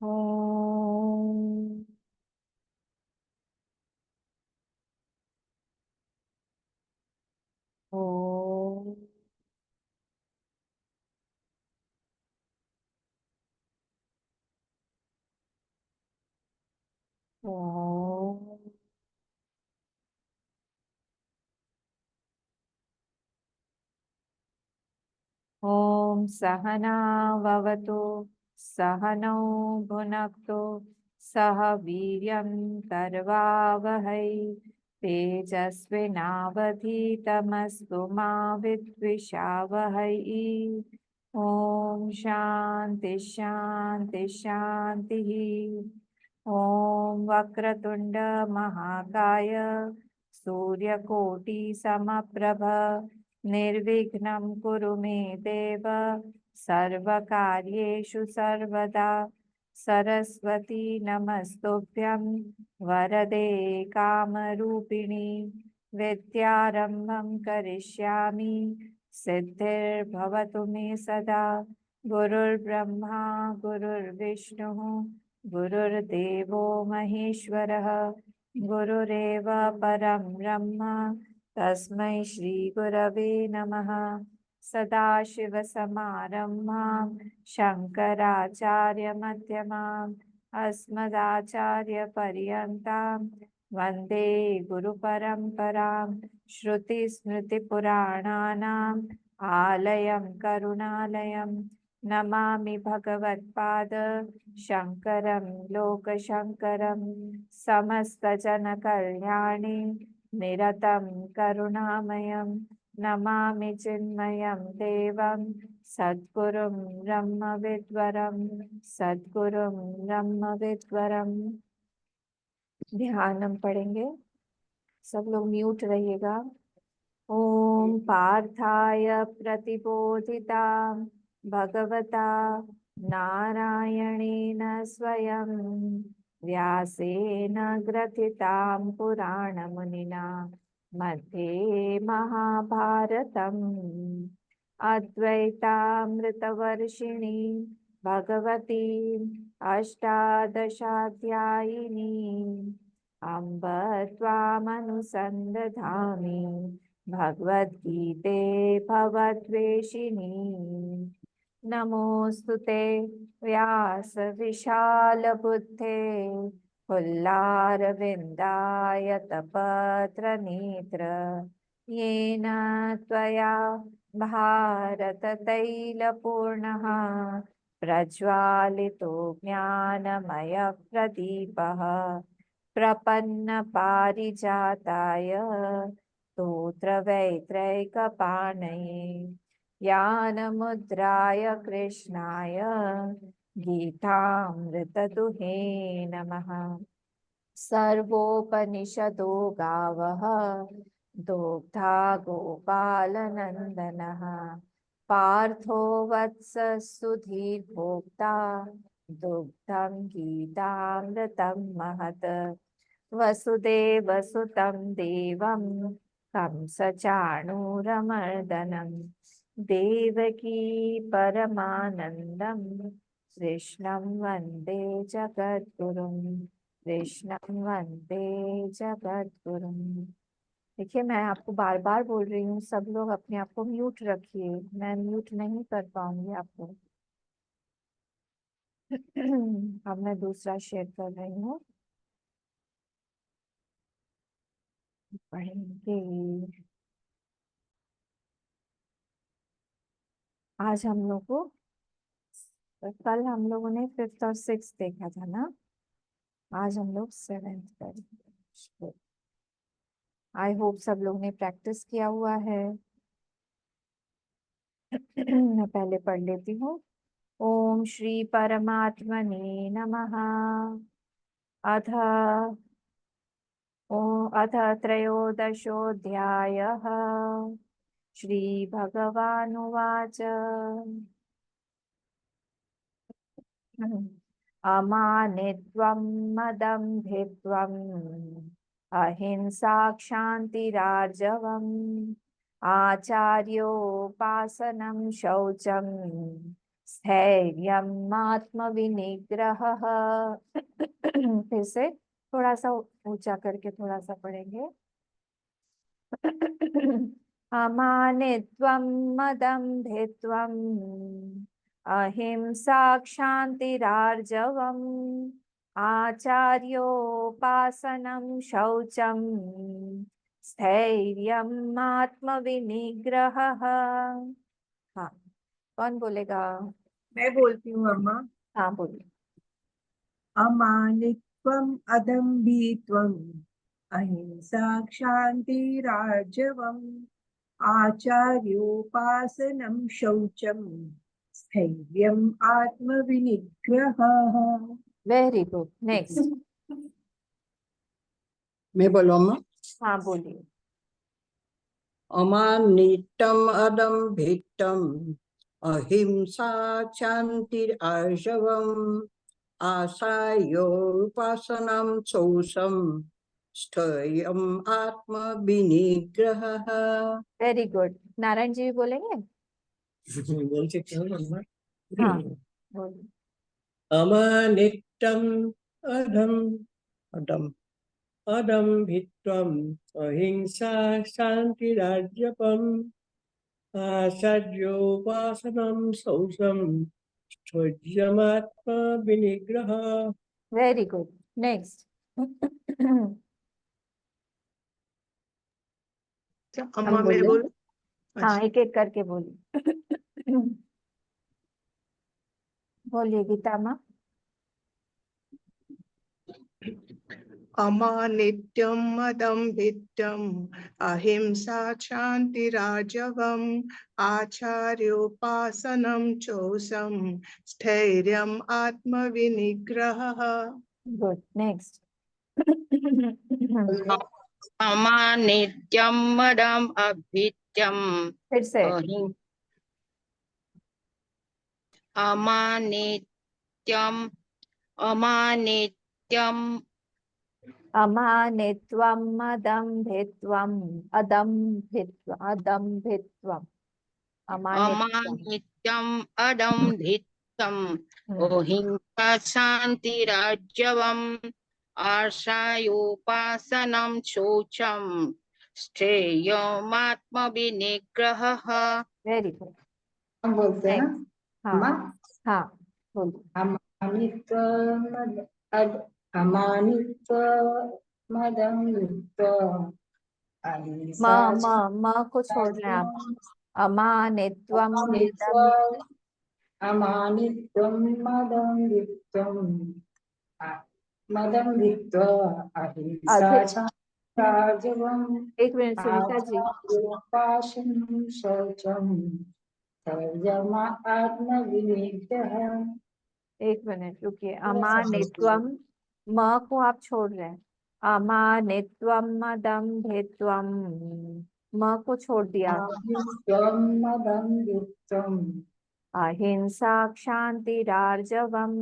ओम। ओम। ओम। ओम सहना ववतु सहनौ भुनक्तु सह वीर्यं करवावहै तेजस्विनावधीतमस्तु मा विद्विषावहै। ओम शांति शांति शांति। ओम वक्रतुंड महाकाय सूर्यकोटि समप्रभ निर्विघ्नं कुरु मे देव सर्वकार्येषु सर्वदा। सरस्वती नमस्तुभ्यं वरदे कामरूपिणि विद्यारम्भं करिष्यामि सिद्धिर्भवतु मे सदा। गुरुर्ब्रह्मा गुरुर्विष्णुः गुरुर्देवो महेश्वरः गुरुरेव परं ब्रह्म तस्मै श्री गुरवे नमः। सदाशिवसमारम्भां शङ्कराचार्यमध्यमाम् अस्मदाचार्यपर्यन्तां वन्दे गुरुपरम्परां। श्रुतिस्मृतिपुराणानाम् आलयं करुणालयं नमामि भगवत्पाद शङ्करं लोकशङ्करं। समस्तजनकल्याणे निरतं करुणामयं नमामि चिन्मयं देवं सद्गुरुं ब्रह्मविद्वरं सद्गुरुं ब्रह्मविद्वरं। ध्यानम पढ़ेंगे। सब लोग म्यूट रहिएगा। ओम पार्थाय प्रतिबोधितां भगवता नारायणेन स्वयं व्यासेन ग्रथितां पुराणमुनिना मध्ये महाभारतम् अद्वैतामृतवर्षिणी भगवती अष्टादशाध्यायिनी अम्ब त्वामनुसन्दधामि भगवद्गीते भवद्वेषिणी। नमोऽस्तु ते व्यासविशालबुद्धे फुल्लारविन्दायतपत्रनेत्र येन त्वया भारततैलपूर्णः प्रज्वालितो ज्ञानमयप्रदीपः प्रपन्नपारिजाताय स्तोत्रवैत्रैकपाणये ज्ञानमुद्राय कृष्णाय गीतामृतदुहे नमः। सर्वोपनिषदो गावः दोग्धा गोपालनन्दनः पार्थो वत्स सुधीर्भोक्ता दुग्धं गीतामृतं महत्। वसुदेवसुतं देवं कंसचाणूरमर्दनं देवकी परमानन्दं कृष्णं वन्दे जगद्गुरुं कृष्णं वन्दे जगद्गुरुं। देखिए, मैं आपको बार बार बोल रही हूँ, सब लोग अपने आप को म्यूट रखिए। मैं म्यूट नहीं कर पाऊंगी आपको। अब मैं दूसरा शेयर कर रही हूँ, पढ़ेंगे। आज हम लोग को, कल हम लोगों ने फिफ्थ और सिक्स देखा था ना, आज हम लोग सेवेंथ करेंगे। आई होप सब लोग ने प्रैक्टिस किया हुआ है। मैं पहले पढ़ लेती हूँ। ओम श्री परमात्मने नमः। अथ अथ त्रयोदशोऽध्यायः। श्रीभगवानुवाच अमानित्वं मदम्भित्वम् अहिंसा क्षान्तिरार्जवम् आचार्योपासनं शौचं स्थैर्यम् आत्मविनिग्रहः। फिर से थोड़ा सा ऊंचा करके थोड़ा सा पढ़ेंगे। अमानित्वं मदम्भित्वम् अहिंसा क्षान्तिरार्जवम् आचार्योपासनं शौचं स्थैर्यम् आत्मविनिग्रहः। हाँ, कौन बोलेगा? मैं बोलती हूँ अम्मा। हाँ बोलिए। अमानित्वम् अदम्भित्वम् अहिंसा क्षान्तिरार्जवम् आचार्योपासनं शौचं स्थैर्यम् आत्मविनिग्रहः। Very good. नेक्स्ट। मैं बोलो अम्मा। हाँ बोलिए। अमानित्यम् अदम्भित्यम् अहिंसा क्षान्तिरार्जवम् आचार्योपासनं शौचं स्थैर्यम् आत्मविनिग्रहः। Very good. नारायण जी भी बोलेंगे? बोल सकते हो अम्मा? हाँ बोलिए। अमानित्यम् अदम् अदम्भित्वम् अहिंसा शान्तिरार्जवम् आचार्योपासनं शौचं स्थैर्यमात्मविनिग्रहः। Very good. नेक्स्ट। अम्मा मैं बोलूं? हाँ एक एक करके बोलिए। बोलिए गीता माँ। अमानित्यम् अदम्भित्यम् अहिंसा क्षान्तिरार्जवम् आचार्योपासनं चोषं स्थैर्यम् आत्मविनिग्रहः। गुड। नेक्स्ट। अमानित्यं मदम् अभित्यम् फिर से। अमानित्यम् अमानित्यम् अमानित्वम् अदम्भित्वम् अदम्भित्वम् अमानित्वम् अमानित्यम् अदम्भित्यम् अहिंसा शान्तिरार्जवम् आशायोपासनं शौचं स्थैर्यमात्मविनिग्रहः। Very good. हम बोलते हैं ना हाँ अम्मा। हाँ बोलिए। अमानित्व म अहिंसा म को छोड़ रहे हैं आप। अमानित्वम् मदम्भित्व अहिंसा फिर राजवम् एक मिनट सुनीता जी। आचार्योपासनं शौचं स्थैर्यम् आत्मविनिग्रहः। एक मिनट रुकिए। अमानित्वम म को आप छोड़ रहे हैं। अमानित्वम मदम्भित्वम म को छोड़ दिया। मदम्भित्वम् अहिंसा क्षान्तिरार्जवम्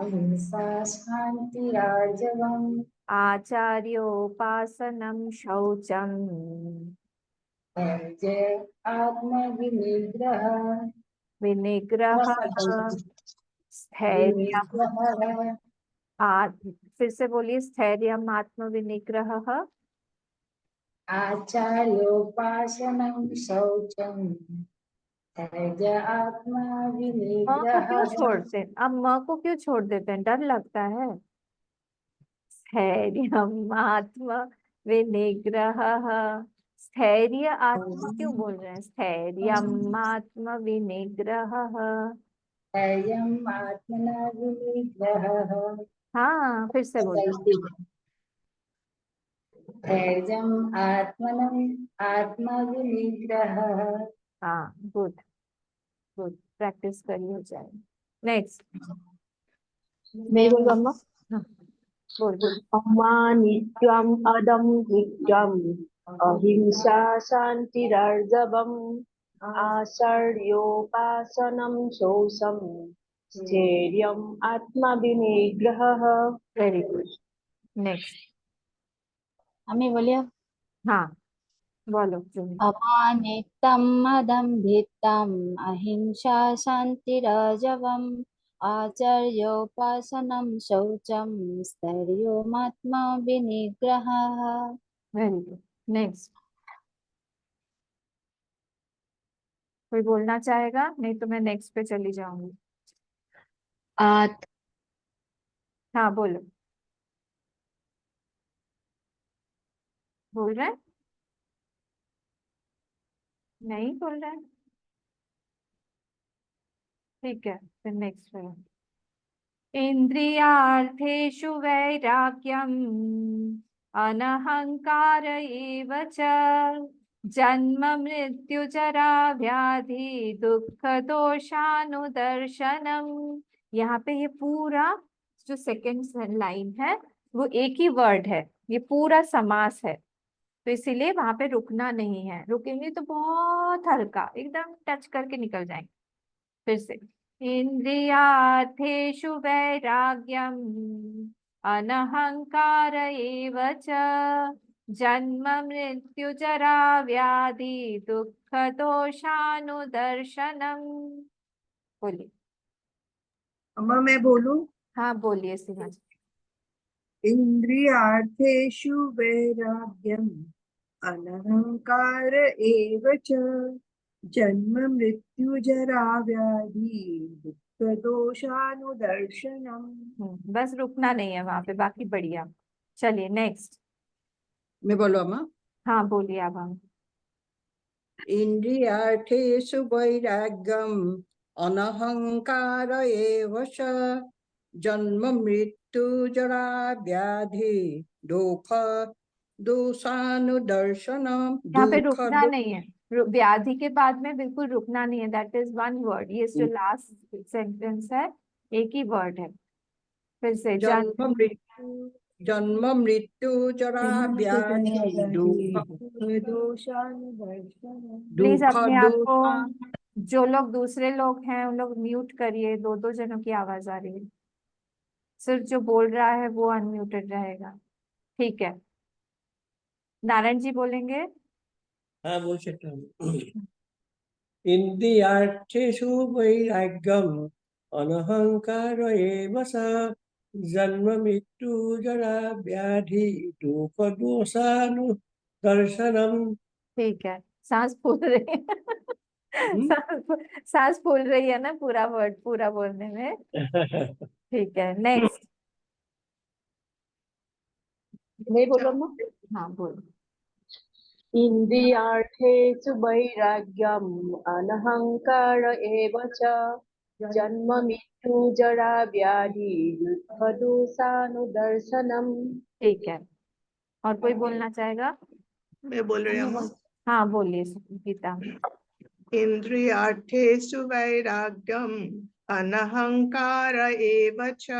अहिंसा शान्तिरार्जवम् आचार्योपासनं शौचम् स्थैर्य आत्मविनिग्रहः। विनिग्रहः स्थैर्यम् विनिग्रहः फिर से बोलिए। स्थैर्यम् आत्मविनिग्रहः आचार्योपासनं शौचं स्थैर्य म को क्यों आत्मविनिग्रहः। छोड़ते हैं? अब म को क्यों छोड़ देते हैं? डर लगता है। स्थैर्यम् आत्म विनिग्रहः। स्थैर्य आत्मा क्यों बोल रहे हैं? स्थैर्यम् आत्म विनिग्रहः। स्थैर्यम् आत्मविनिग्रहः। हाँ फिर से बोलिए। स्थैर्यम् आत्मविनिग्रहः। हाँ गुड गुड। प्रैक्टिस करिए हो जाए। नेक्स्ट। मैं बोलूं अम्मा? हाँ बोल बोल। अमानित्वम् अदम्भित्वम् अहिंसा शान्तिरार्जवम् आचार्योपासनं शौचं स्थैर्यम् आत्मविनिग्रहः। Very good. नेक्स्ट। हमें बोलिए। हाँ बोलो जुम्मन। अमानितं मदम्भितं अहिंसा शान्तिराजवम् आचार्योपासनं शौचं स्थैर्योमात्मा विनिग्रहः। Very good. नेक्स्ट कोई बोलना चाहेगा? नहीं तो मैं नेक्स्ट पे चली जाऊंगी। हाँ बोलो। बोल रहे हैं? नहीं बोल रहे हैं? ठीक है फिर नेक्स्ट पे। इंद्रियार्थेषु वैराग्यम् अनहंकार एव च जन्म मृत्यु जरा व्याधि दुख दोषानुदर्शनम। यहाँ पे ये पूरा जो सेकंड लाइन है वो एक ही वर्ड है, ये पूरा समास है, तो इसीलिए वहां पे रुकना नहीं है। रुकेंगे तो बहुत हल्का एकदम टच करके निकल जाएंगे। फिर से इंद्रियार्थेषु वैराग्यम् अनहंकार एव च जन्म मृत्यु जरा व्याधि दुख दोषानुदर्शनम। बोलिए। अम्मा मैं बोलूं? हाँ बोलिए सीमा जी। इंद्रियार्थेषु वैराग्यम् अनहंकार एव च जन्म मृत्यु जरा व्याधि दुख दोषानुदर्शनम्। बस रुकना नहीं है वहां पे, बाकी बढ़िया। चलिए नेक्स्ट। मैं बोलो अम्मा। हाँ बोलिए अब हम। इंद्रियार्थेषु वैराग्यम् अनहंकार एव च जन्म मृत्यु जरा व्याधि दुख दोषानुदर्शनम। यहाँ पे दुख रुकना नहीं है, व्याधि के बाद में बिल्कुल रुकना नहीं है, दैट इज वन वर्ड। ये जो लास्ट सेंटेंस है एक ही वर्ड है। फिर से जन्म मृत्यु जरा व्याधि दुख प्लीज दुख अपने आप को, दोषान। जो लोग दूसरे लोग हैं उन लोग म्यूट करिए, दो दो जनों की आवाज आ रही है। सिर्फ जो बोल रहा है वो अनम्यूटेड रहेगा, ठीक है? नारायण जी बोलेंगे। हाँ बोल सकता हूँ। इंद्रियार्थेषु वैराग्यम् अनहंकार एव च जन्म मृत्यु जरा व्याधि दुख दोषानुदर्शनम्। ठीक है, सांस फूल रही है। सांस फूल रही है ना पूरा वर्ड पूरा बोलने में। ठीक है नेक्स्ट। मैं बोलो ना। हाँ बोलो। इन्द्रियार्थेषु वैराग्यम् अनहंकार एव च जन्म मृत्यु जरा व्याधि दुख दोषानुदर्शनम्। ठीक है, और कोई बोलना चाहेगा? मैं बोल रही हूँ। हाँ बोलिए गीता। इंद्रियार्थेषु वैराग्यम् अनहंकार एव च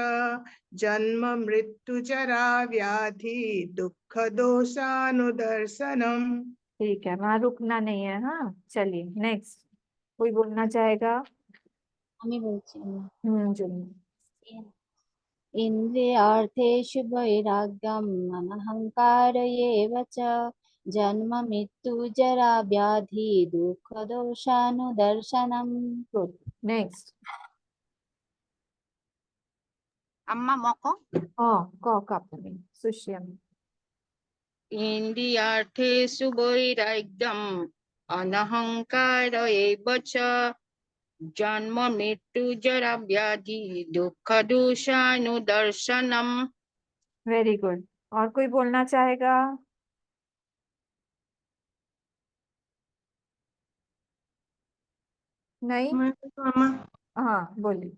जन्म मृत्यु जरा व्याधि दुख दोषानुदर्शनम्। ठीक है, वहां रुकना नहीं है। हाँ चलिए नेक्स्ट। कोई बोलना चाहेगा? আমি বলছি जुम्मन। इन्द्रियार्थेषु वैराग्यम् अनहंकार एव च जन्म मृत्यु जरा व्याधि दुख दोषानुदर्शनम्। गुड। नेक्स्ट। अम्मा मोको कापनी सुश्यम। इंद्रियार्थेषु वैराग्यम् अनहंकार एव च जन्म मृत्यु जरा व्याधि दुख दोषानुदर्शनम्। Very good. और कोई बोलना चाहेगा? नहीं? हाँ बोलिए।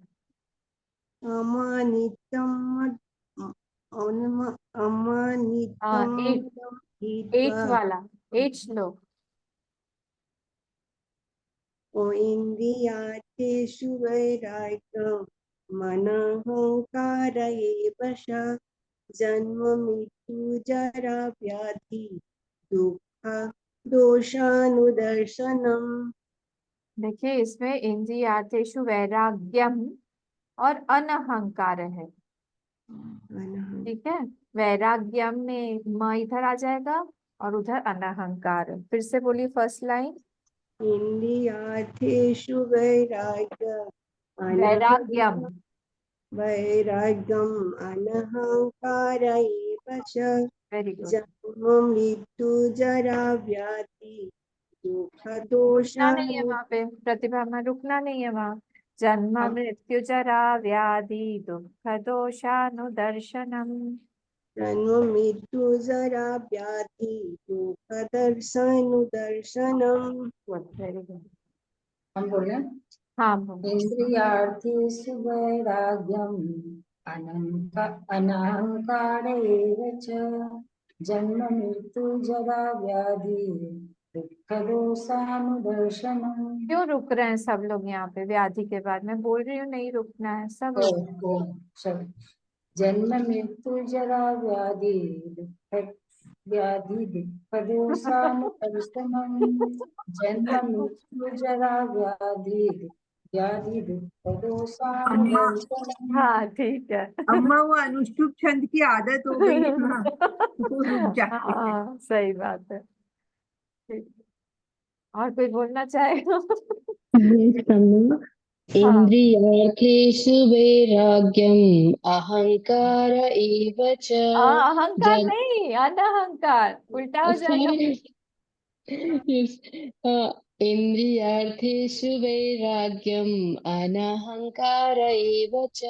हाँ एट वाला, एट श्लोक। इंद्रियार्थेषु वैराग्यम् अनहंकार एव च जन्म मृत्यु जरा व्याधि दुख दोषानुदर्शनम्। देखिए इसमें इंद्रियार्थेषु वैराग्यम और अनहंकार है, ठीक है? वैराग्यम में म इधर आ जाएगा और उधर अनहंकार। फिर से बोलिए फर्स्ट लाइन। इंद्रियार्थेषु वैराग्यम। वैराग्यम अनहंकार एव च वेरी गुड। जन्म मृत्यु जरा व्याधि दुख रुकना नहीं है दोषानु वहां पे प्रतिभा में, रुकना नहीं है वहां। जन्म मृत्यु जरा व्याधि दुख दोषानुदर्शनम। जन्म मृत्यु जरा व्याधि दुख दर्शनुदर्शनम। Very good. हम बोले हाँ बोलो। इंद्रियार्थेषु वैराग्यम् अनहंकार एव च जन्म मृत्यु जरा व्याधि दुख दोषानुदर्शनम्। क्यों रुक रहे हैं सब लोग यहाँ पे व्याधि के बाद? मैं बोल रही हूँ नहीं रुकना है, सब रुक। जन्म मृत्यु जरा व्याधि दुख व्याधि दुख दोषानुदर्शनम्। जन्म मृत्यु जरा व्याधि व्याधि दुख अम्मा दोषानुदर्शनम्। हाँ ठीक है। अम्मा वो अनुष्टुप छंद की आदत हो गई है ना, वो रुक जाते हैं। हाँ सही बात है। ठीक। और कोई बोलना चाहेगा? हाँ इन्द्रियार्थेषु वैराग्यम् अहङ्कार एव च अहंकार जन नहीं, अनहंकार, उल्टा हो जाएगा। sorry yes इन्द्रियार्थेषु वैराग्यम् अनहङ्कार एव च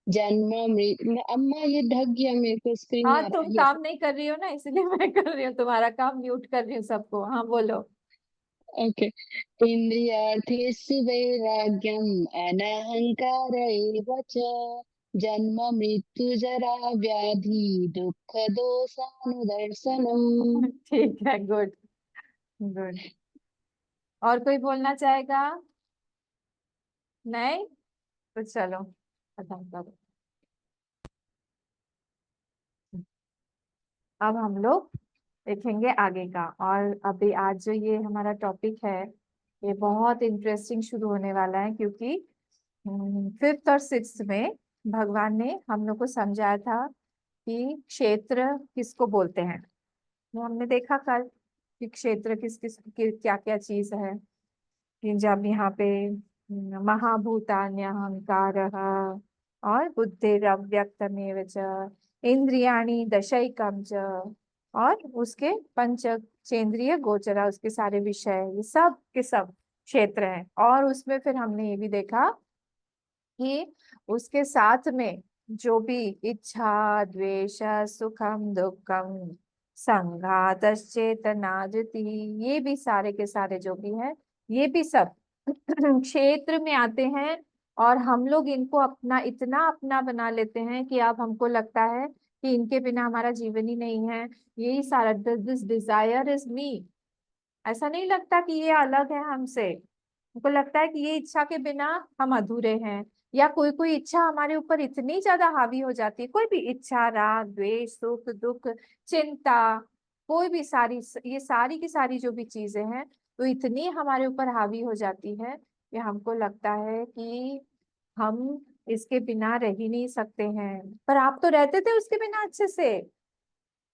जन्म मृत्यु। अम्मा ये ढक गया, मेरे को स्क्रीन हाँ आ रहा तुम है। काम नहीं कर रही हो ना, इसलिए मैं कर रही हूँ, तुम्हारा काम म्यूट कर रही हूँ सबको। हाँ बोलो। ओके। इन्द्रियार्थेषु वैराग्यम् अनहङ्कार एव च जन्म मृत्यु जरा व्याधि दुःख दोषानुदर्शनम्। ठीक है, गुड गुड। और कोई बोलना चाहेगा? नहीं तो चलो खत्म करो। अब हम लोग देखेंगे आगे का। और अभी आज जो ये हमारा टॉपिक है ये बहुत इंटरेस्टिंग शुरू होने वाला है, क्योंकि 5th और 6th में भगवान ने हम लोग को समझाया था कि क्षेत्र किसको बोलते हैं। वो हमने देखा कल कि क्षेत्र किस किस क्या क्या चीज है। कि जब यहाँ पे महाभूतान्यहंकारः और बुद्धिरव्यक्तमेव च इंद्रियाणि दशैकम च और उसके पंचचेंद्रिय गोचरा, उसके सारे विषय, ये सब के सब क्षेत्र हैं। और उसमें फिर हमने ये भी देखा कि उसके साथ में जो भी इच्छा द्वेष सुखम दुखम संघातश्चेतना धृति, ये भी सारे के सारे जो भी है ये भी सब क्षेत्र में आते हैं। और हम लोग इनको अपना इतना अपना बना लेते हैं कि अब हमको लगता है कि इनके बिना हमारा जीवन ही नहीं है। यही सारा दिस डिजायर इज मी। ऐसा नहीं लगता कि ये अलग है हमसे। हमको लगता है कि ये इच्छा के बिना हम अधूरे हैं। या कोई कोई इच्छा हमारे ऊपर इतनी ज्यादा हावी हो जाती है, कोई भी इच्छा, राग द्वेष सुख दुख चिंता, कोई भी सारी, ये सारी की सारी जो भी चीजें हैं तो इतनी हमारे ऊपर हावी हो जाती है कि हमको लगता है कि हम इसके बिना रह ही नहीं सकते हैं। पर आप तो रहते थे उसके बिना अच्छे से।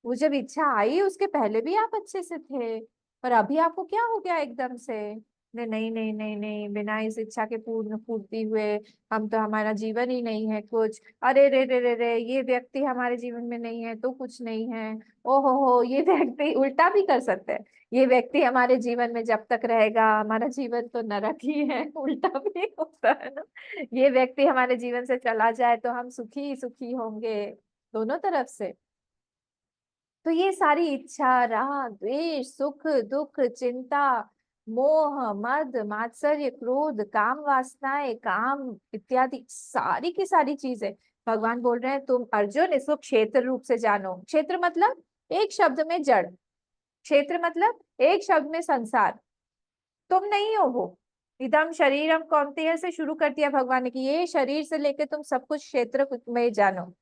वो जब इच्छा आई उसके पहले भी आप अच्छे से थे, पर अभी आपको क्या हो गया एकदम से? नहीं नहीं नहीं नहीं, बिना इस इच्छा के पूर्ण पूर्ति हुए हम तो, हमारा जीवन ही नहीं है कुछ। अरे रे रे रे रे, ये व्यक्ति हमारे जीवन में नहीं है तो कुछ नहीं है। ओहो हो, ये व्यक्ति, उल्टा भी कर सकते हैं, ये व्यक्ति हमारे जीवन में जब तक रहेगा हमारा जीवन तो नरक ही है। उल्टा भी होता है ना। ये व्यक्ति हमारे जीवन से चला जाए तो हम सुखी ही सुखी होंगे, दोनों तरफ से। तो ये सारी इच्छा राग द्वेष सुख दुख चिंता मोह मद मात्सर्य क्रोध काम वासनाएं काम इत्यादि सारी की सारी चीजें भगवान बोल रहे हैं तुम अर्जुन इसको क्षेत्र रूप से जानो। क्षेत्र मतलब एक शब्द में जड़, क्षेत्र मतलब एक शब्द में संसार। तुम नहीं हो वो। इदम शरीरम कौन्तेय से शुरू कर दिया भगवान ने कि ये शरीर से लेकर तुम सब कुछ क्षेत्र में जानो।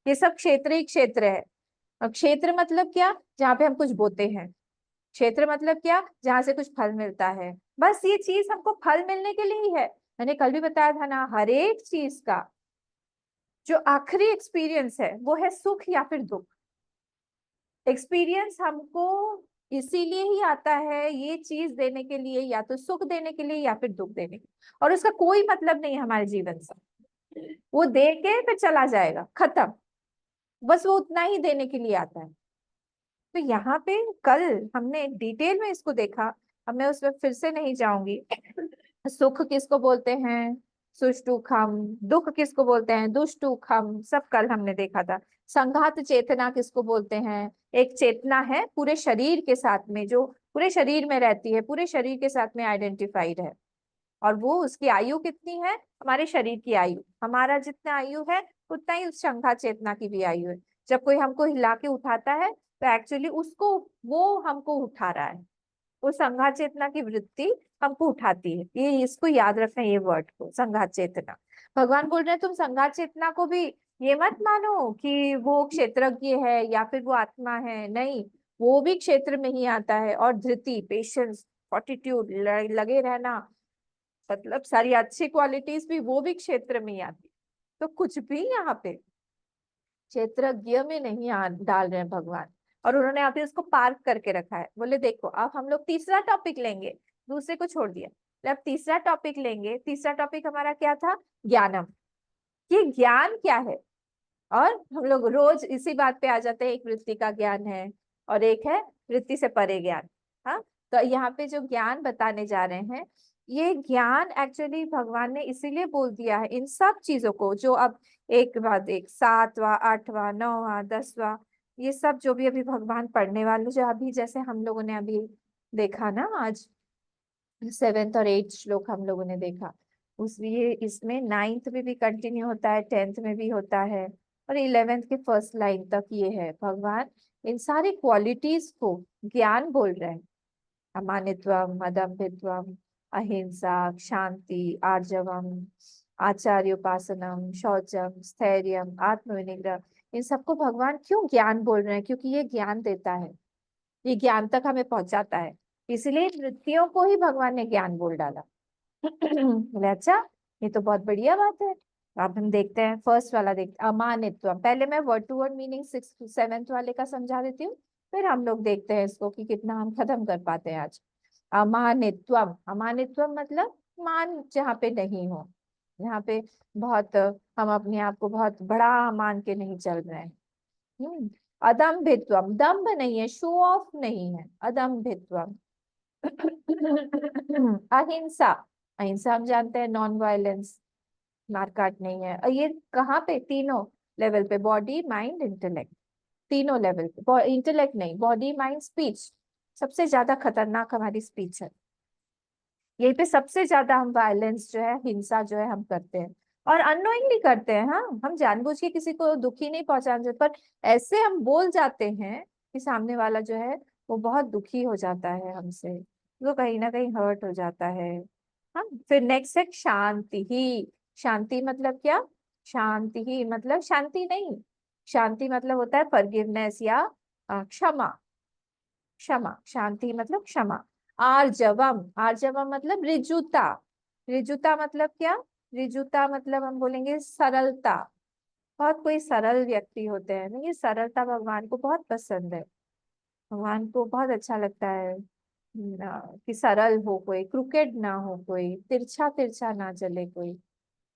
ये सब क्षेत्र ही क्षेत्र है। अब क्षेत्र मतलब क्या? जहाँ पे हम कुछ बोते हैं। क्षेत्र मतलब क्या? जहाँ से कुछ फल मिलता है। बस ये चीज हमको फल मिलने के लिए ही है। मैंने कल भी बताया था ना, हर एक चीज का जो आखिरी एक्सपीरियंस है वो है सुख या फिर दुख। एक्सपीरियंस हमको इसीलिए ही आता है, ये चीज देने के लिए, या तो सुख देने के लिए या फिर दुख देने के लिए, और उसका कोई मतलब नहीं है हमारे जीवन से। वो दे के फिर चला जाएगा, खत्म, बस वो उतना ही देने के लिए आता है। तो यहाँ पे कल हमने डिटेल में इसको देखा, अब मैं उसमें फिर से नहीं जाऊंगी। सुख किसको बोलते हैं, सुष्टुखम, दुख किसको बोलते हैं, दुष्टुखम, सब कल हमने देखा था। संघात चेतना किसको बोलते हैं, एक चेतना है पूरे शरीर के साथ में, जो पूरे शरीर में रहती है, पूरे शरीर के साथ में आइडेंटिफाइड है, और वो उसकी आयु कितनी है, हमारे शरीर की आयु, हमारा जितना आयु है उतना ही उस संघात चेतना की भी आयु है। जब कोई हमको हिला के उठाता है तो एक्चुअली उसको, वो हमको उठा रहा है, वो संघात चेतना की वृत्ति हमको उठाती है। ये इसको याद रखना, ये वर्ड को, संघात चेतना। भगवान बोल रहे हैं तुम संघात चेतना को भी ये मत मानो कि वो क्षेत्रज्ञ है या फिर वो आत्मा है, नहीं, वो भी क्षेत्र में ही आता है। और धृति, पेशेंस, फॉर्टिट्यूड, लगे रहना, मतलब सारी अच्छी क्वालिटीज भी वो भी क्षेत्र में ही आती। तो कुछ भी यहाँ पे क्षेत्रज्ञ में नहीं डाल रहे हैं भगवान, और उन्होंने अभी उसको पार्क करके रखा है। बोले देखो अब हम लोग तीसरा टॉपिक लेंगे, दूसरे को छोड़ दिया, अब तीसरा टॉपिक लेंगे। तीसरा टॉपिक हमारा क्या था, ज्ञानम, ये ज्ञान क्या है। और हम लोग रोज इसी बात पे आ जाते हैं, एक वृत्ति का ज्ञान है और एक है वृत्ति से परे ज्ञान। हाँ, तो यहाँ पे जो ज्ञान बताने जा रहे हैं, ये ज्ञान एक्चुअली भगवान ने इसीलिए बोल दिया है इन सब चीजों को, जो अब एक बाद एक, सातवां, आठवां, नौवां, दसवां, ये सब जो भी अभी भगवान पढ़ने वाले, जो अभी जैसे हम लोगों ने अभी देखा ना, आज 7th और 8th श्लोक हम लोगों ने देखा, उस ये इसमें 9th में भी कंटिन्यू होता है, 10th में भी होता है, और 11th के फर्स्ट लाइन तक ये है। भगवान इन सारी क्वालिटीज को ज्ञान बोल रहे हैं, अमानित्वम, अदम्भित्वम, अहिंसा, शांति, आर्जवम, आचार्योपासनम, शौचम, स्थैर्यम, आत्मविनिग्रह, इन सबको भगवान क्यों ज्ञान बोल रहे हैं, क्योंकि ये ज्ञान देता है, ये ज्ञान तक हमें पहुंचाता है, इसलिए वृत्तियों को ही भगवान ने ज्ञान बोल डाला। बोले अच्छा, ये तो बहुत बढ़िया बात है। अब हम देखते हैं फर्स्ट वाला, देखते अमानित्वम। पहले मैं word to word meaning 6th 7th वाले का समझा देती हूँ, फिर हम लोग देखते हैं इसको कि कितना हम खत्म कर पाते हैं आज। अमानित्वम, अमानित्वम मतलब मान जहाँ पे नहीं हो, जहाँ पे बहुत हम अपने आप को बहुत बड़ा मान के नहीं चल रहे हैं। अदम्भित्वम, दम्भ नहीं है, शो ऑफ नहीं है, अदम्भित्वम। अहिंसा, अहिंसा हम जानते हैं नॉन वायलेंस, मारकाट नहीं है। और ये कहाँ पे, तीनों लेवल पे, बॉडी, माइंड, इंटेलेक्ट, तीनों लेवल पे। इंटेलेक्ट नहीं, बॉडी, माइंड, स्पीच, सबसे ज्यादा खतरनाक हमारी स्पीच है। यही पे सबसे ज्यादा हम वायलेंस जो है, हिंसा जो है हम करते हैं, और अननोइंगली करते हैं। हाँ, हम जानबूझ के किसी को दुखी नहीं पहुंचाते, पर ऐसे हम बोल जाते हैं कि सामने वाला जो है वो बहुत दुखी हो जाता है हमसे, वो कहीं ना कहीं हर्ट हो जाता है। हाँ, फिर नेक्स्ट है शांति ही। शांति मतलब क्या, शांति ही मतलब शांति नहीं, शांति मतलब होता है फॉरगिवनेस या क्षमा, क्षमा, शांति मतलब क्षमा। आर्जवम, आर्जवम मतलब ऋजुता, ऋजुता मतलब क्या, ऋजुता मतलब हम बोलेंगे सरलता। बहुत कोई सरल व्यक्ति होते हैं ना, ये सरलता भगवान को बहुत पसंद है, भगवान को बहुत अच्छा लगता है कि सरल हो, कोई क्रुकेड ना हो, कोई तिरछा तिरछा ना चले कोई।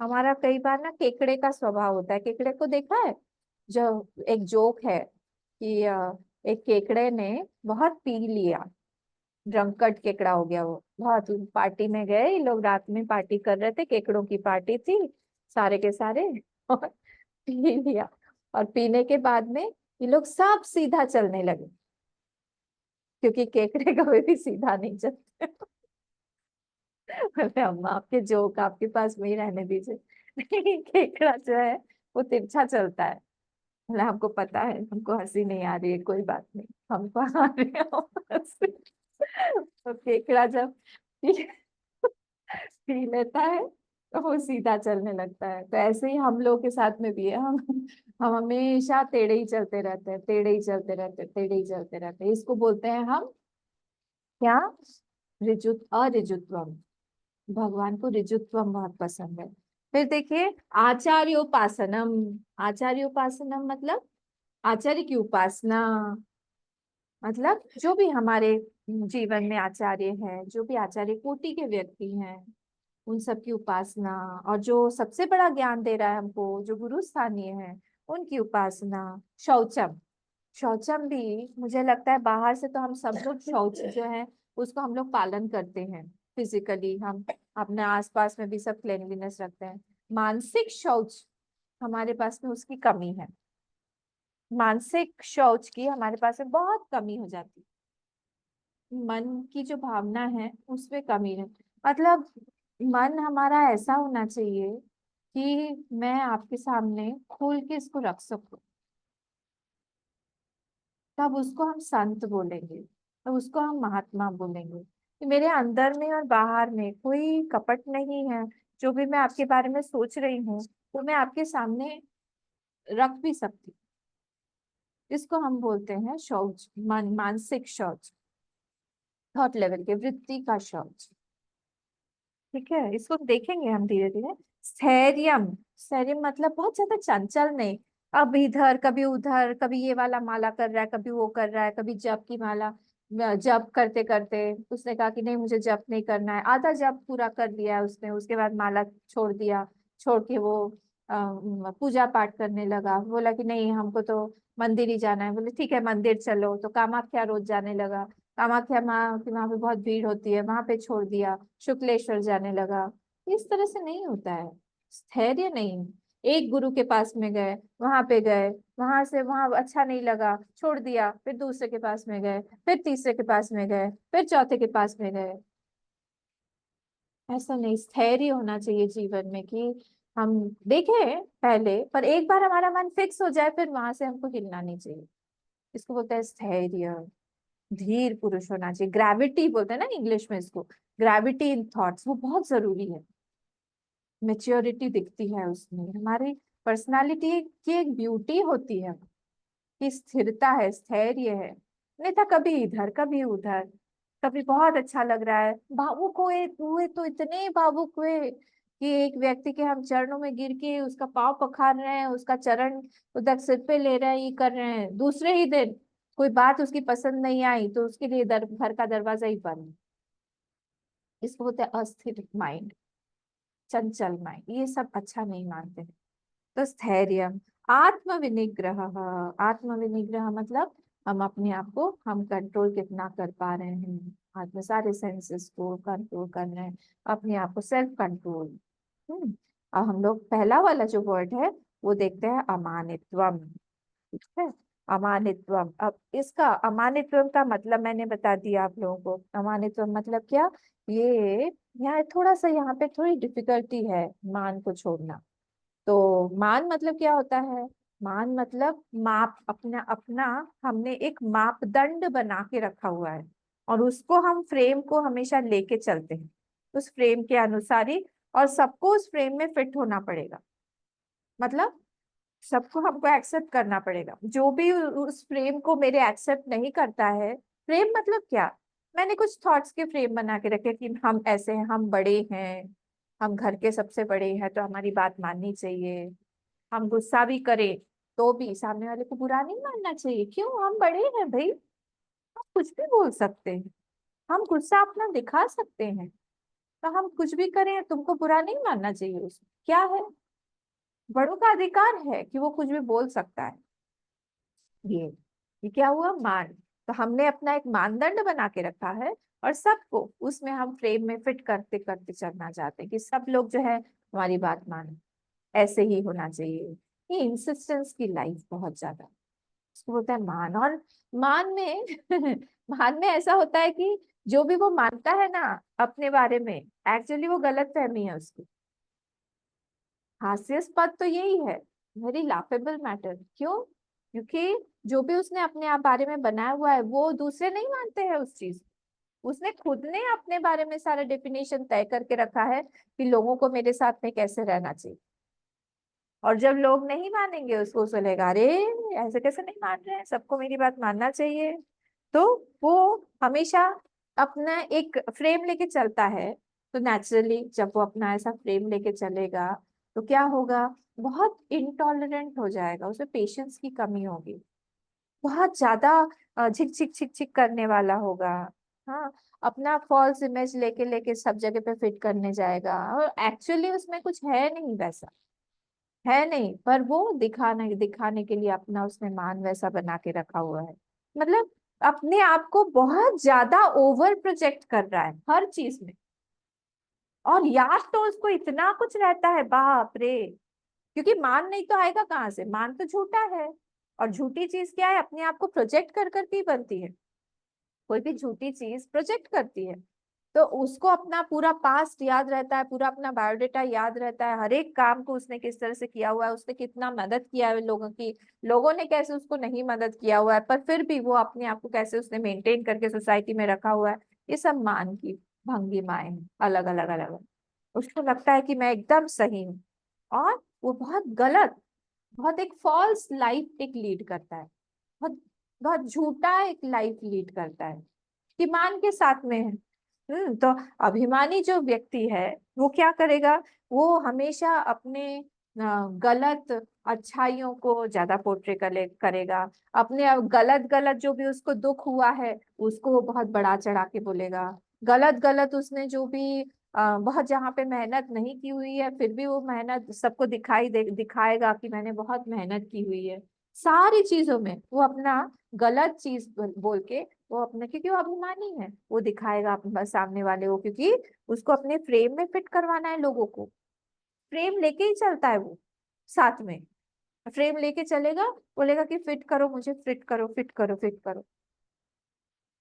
हमारा कई बार ना केकड़े का स्वभाव होता है, केकड़े को देखा है, जो एक जोक है कि एक केकड़े ने बहुत पी लिया, ड्रंकर्ड केकड़ा हो गया वो, बहुत। पार्टी में गए, ये लोग रात में पार्टी कर रहे थे, केकड़ों की पार्टी थी सारे के सारे, और पी लिया, और पीने के बाद में ये लोग सब सीधा चलने लगे, क्योंकि केकड़े कभी भी सीधा नहीं चलते। अरे अम्मा, आपके जोक आपके पास में ही रहने दीजिए। नहीं, केकड़ा जो है वो तिरछा चलता है। मतलब हमको पता है, हमको हंसी नहीं आ रही है, कोई बात नहीं, हमको आ रही है हंसी। तो केकड़ा जब पी पी लेता है तो वो सीधा चलने लगता है। तो ऐसे ही हम लोग के साथ में भी है, हम हमेशा टेढ़े ही चलते रहते हैं, टेढ़े ही चलते रहते हैं, टेढ़े ही चलते रहते हैं। इसको बोलते हैं हम क्या, अरिजुत्वम। भगवान को ऋजुत्वम बहुत पसंद है। फिर देखिए आचार्योपासनम, आचार्योपासनम मतलब आचार्य की उपासना, मतलब जो भी हमारे जीवन में आचार्य हैं, जो भी आचार्य कोटि के व्यक्ति हैं, उन सब की उपासना, और जो सबसे बड़ा ज्ञान दे रहा है हमको, जो गुरु स्थानीय है, उनकी उपासना। शौचम, शौचम भी मुझे लगता है बाहर से तो हम सब लोग शौच जो है उसको हम लोग पालन करते हैं, फिजिकली हम अपने आसपास में भी सब क्लेanलीनेस रखते हैं। मानसिक शौच हमारे पास में उसकी कमी है, मानसिक शौच की हमारे पास में बहुत कमी हो जाती है। मन की जो भावना है उसमें कमी है, मतलब मन हमारा ऐसा होना चाहिए कि मैं आपके सामने खुल के इसको रख सकूं, तब उसको हम संत बोलेंगे, तब उसको हम महात्मा बोलेंगे कि मेरे अंदर में और बाहर में कोई कपट नहीं है। जो भी मैं आपके बारे में सोच रही हूँ वो मैं आपके सामने रख भी सकती हूँ। इसको हम बोलते हैं शौच, मानसिक शौच, थॉट लेवल के, वृत्ति का शौच। ठीक है, इसको देखेंगे हम धीरे धीरे। स्थैर्यम, स्थैर्यम मतलब बहुत ज्यादा चंचल नहीं, अब इधर कभी उधर, कभी ये वाला माला कर रहा है, कभी वो कर रहा है, कभी जप की माला, जप करते करते उसने कहा कि नहीं मुझे जप नहीं करना है, आधा जप पूरा कर लिया है उसने, उसके बाद माला छोड़ दिया, छोड़ के वो पूजा पाठ करने लगा। बोला कि नहीं हमको तो मंदिर ही जाना है, बोले ठीक है मंदिर चलो, तो कामाख्या रोज जाने लगा। कामाख्या माँ की वहां पे बहुत भीड़ होती है, वहां पे छोड़ दिया, शुक्लेश्वर जाने लगा। इस तरह से नहीं होता है, स्थैर्य नहीं। एक गुरु के पास में गए, वहां पे गए, वहां से वहां अच्छा नहीं लगा, छोड़ दिया, फिर दूसरे के पास में गए, फिर तीसरे के पास में गए, फिर चौथे के पास में गए। ऐसा नहीं, स्थैर्य होना चाहिए जीवन में कि हम देखें पहले, पर एक बार हमारा मन फिक्स हो जाए फिर वहां से हमको हिलना नहीं चाहिए। इसको बोलते हैं स्थैर्य। धीर पुरुष होना चाहिए, ग्रेविटी बोलते हैं ना इंग्लिश में इसको, ग्रेविटी इन थॉट्स, वो बहुत जरूरी है। मेच्योरिटी दिखती है उसमें, हमारी पर्सनालिटी की एक ब्यूटी होती है कि स्थिरता है, स्थैर्य है। नहीं था कभी इधर कभी उधर, कभी बहुत अच्छा लग रहा है, भावुक हुए हुए तो इतने भावुक हुए कि एक व्यक्ति के हम चरणों में गिर के उसका पाँव पखार रहे हैं, उसका चरण उधर सिर पे ले रहे हैं, ये कर रहे हैं। दूसरे ही दिन कोई बात उसकी पसंद नहीं आई तो उसके लिए घर का दरवाजा ही बंद। इसको बोलते हैं अस्थिर माइंड, चंचल माइंड, ये सब अच्छा नहीं मानते हैं। तो स्थैर्य। आत्म विनिग्रह, आत्म विनिग्रह मतलब हम अपने आप को हम कंट्रोल कितना कर पा रहे हैं, आत्म सारे सेंसेस को कंट्रोल कर रहे हैं, अपने आप को सेल्फ कंट्रोल। अब हम लोग पहला वाला जो वर्ड है वो देखते हैं, अमानित्वम। ठीक है, अमानित्वम। अब इसका अमानित्वम का मतलब मैंने बता दिया आप लोगों को। अमानित्वम मतलब क्या, ये यहाँ थोड़ा सा, यहाँ पे थोड़ी डिफिकल्टी है मान को छोड़ना। तो मान मतलब क्या होता है, मान मतलब माप, अपना अपना हमने एक मापदंड बना के रखा हुआ है और उसको हम फ्रेम को हमेशा लेके चलते हैं, उस फ्रेम के अनुसार ही, और सबको उस फ्रेम में फिट होना पड़ेगा। मतलब सबको हमको एक्सेप्ट करना पड़ेगा, जो भी उस फ्रेम को मेरे एक्सेप्ट नहीं करता है। फ्रेम मतलब क्या, मैंने कुछ थॉट्स के फ्रेम बना के रखे कि हम ऐसे हैं, हम बड़े हैं, हम घर के सबसे बड़े हैं तो हमारी बात माननी चाहिए। हम गुस्सा भी करें तो भी सामने वाले को बुरा नहीं मानना चाहिए, क्यों, हम बड़े हैं भाई, हम कुछ भी बोल सकते हैं, हम गुस्सा अपना दिखा सकते हैं, तो हम कुछ भी करें तुमको बुरा नहीं मानना चाहिए, उसमें क्या है, बड़ों का अधिकार है कि वो कुछ भी बोल सकता है। ये क्या हुआ, मान। तो हमने अपना एक मानदंड बना के रखा है और सबको उसमें हम फ्रेम में फिट करते करते चलना चाहते हैं कि सब लोग जो है हमारी बात माने, ऐसे ही होना चाहिए। ये इंसिस्टेंस की लाइफ बहुत ज्यादा, उसको बोलता है मान। और मान में मान में ऐसा होता है कि जो भी वो मानता है ना अपने बारे में, एक्चुअली वो गलत फहमी है उसकी। हास्यास्पद तो यही है, वेरी लाफेबल मैटर। क्यों, क्योंकि जो भी उसने अपने आप बारे में बनाया हुआ है वो दूसरे नहीं मानते हैं उस चीज को। उसने खुद ने अपने बारे में सारा डेफिनेशन तय करके रखा है कि लोगों को मेरे साथ में कैसे रहना चाहिए। और जब लोग नहीं मानेंगे उसको, चलेगा अरे ऐसे कैसे नहीं मान रहे हैं, सबको मेरी बात मानना चाहिए। तो वो हमेशा अपना एक फ्रेम लेके चलता है। तो नेचुरली जब वो अपना ऐसा फ्रेम लेके चलेगा तो क्या होगा, बहुत इंटॉलरेंट हो जाएगा, उसमें पेशेंस की कमी होगी। बहुत ज्यादा झिक झिक झिक झिक करने वाला होगा। हाँ, अपना फॉल्स इमेज लेके लेके सब जगह पे फिट करने जाएगा, और एक्चुअली उसमें कुछ है नहीं वैसा, है नहीं, पर वो दिखाने दिखाने के लिए अपना उसने मान वैसा बना के रखा हुआ है। मतलब अपने आप को बहुत ज्यादा ओवर प्रोजेक्ट कर रहा है हर चीज में। और याद तो उसको इतना कुछ रहता है, बाप रे। क्योंकि मान नहीं तो आएगा कहाँ से, मान तो झूठा है। और झूठी चीज क्या है, अपने आप को प्रोजेक्ट कर करके ही बनती है। कोई भी झूठी चीज प्रोजेक्ट करती है। तो उसको अपना पूरा पास्ट याद रहता है, पूरा अपना बायोडेटा याद रहता है, हर एक काम को उसने किस तरह से किया हुआ है, उसने कितना मदद किया है लोगों की, लोगों ने कैसे उसको नहीं मदद किया हुआ है, पर फिर भी वो अपने आप को कैसे उसने मेंटेन करके सोसाइटी में रखा हुआ है। ये सब मान की भंगिमाएं हैं, अलग अलग अलग अलग। उसको लगता है कि मैं एकदम सही हूँ, और वो बहुत गलत, बहुत एक फॉल्स लाइफ एक लीड करता है। बहुत बहुत झूठा एक लाइफ लीड करता है कि मान के साथ में है। तो अभिमानी जो व्यक्ति है वो क्या करेगा, वो हमेशा अपने गलत अच्छाइयों को ज्यादा पोर्ट्रे करेगा। अपने गलत गलत जो भी उसको दुख हुआ है उसको वो बहुत बढ़ा चढ़ा के बोलेगा। गलत गलत उसने जो भी बहुत जहाँ पे मेहनत नहीं की हुई है, फिर भी वो मेहनत सबको दिखाएगा कि मैंने बहुत मेहनत की हुई है। सारी चीजों में वो अपना गलत चीज बोल के वो अपने, क्योंकि वो अभिमानी है, वो दिखाएगा अपने सामने वाले को, क्योंकि उसको अपने फ्रेम में फिट करवाना है लोगों को। फ्रेम लेके ही चलता है वो, साथ में फ्रेम लेके चलेगा, बोलेगा कि फिट करो मुझे, फिट करो फिट करो फिट करो।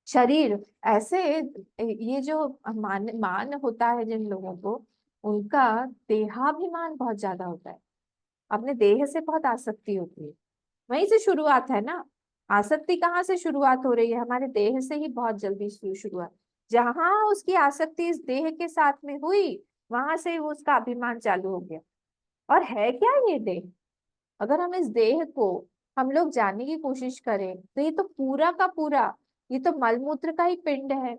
शरीर ऐसे, ये जो मान मान होता है जिन लोगों को, उनका देहाभिमान बहुत ज्यादा होता है। अपने देह से बहुत आसक्ति होती है, वहीं से शुरुआत है ना। आसक्ति कहाँ से शुरुआत हो रही है, हमारे देह से ही बहुत जल्दी शुरुआत। जहां उसकी आसक्ति इस देह के साथ में हुई, वहां से वो उसका अभिमान चालू हो गया। और है क्या ये देह? अगर हम इस देह को हम लोग जानने की कोशिश करें तो ये तो पूरा का पूरा, ये तो मलमूत्र का ही पिंड है,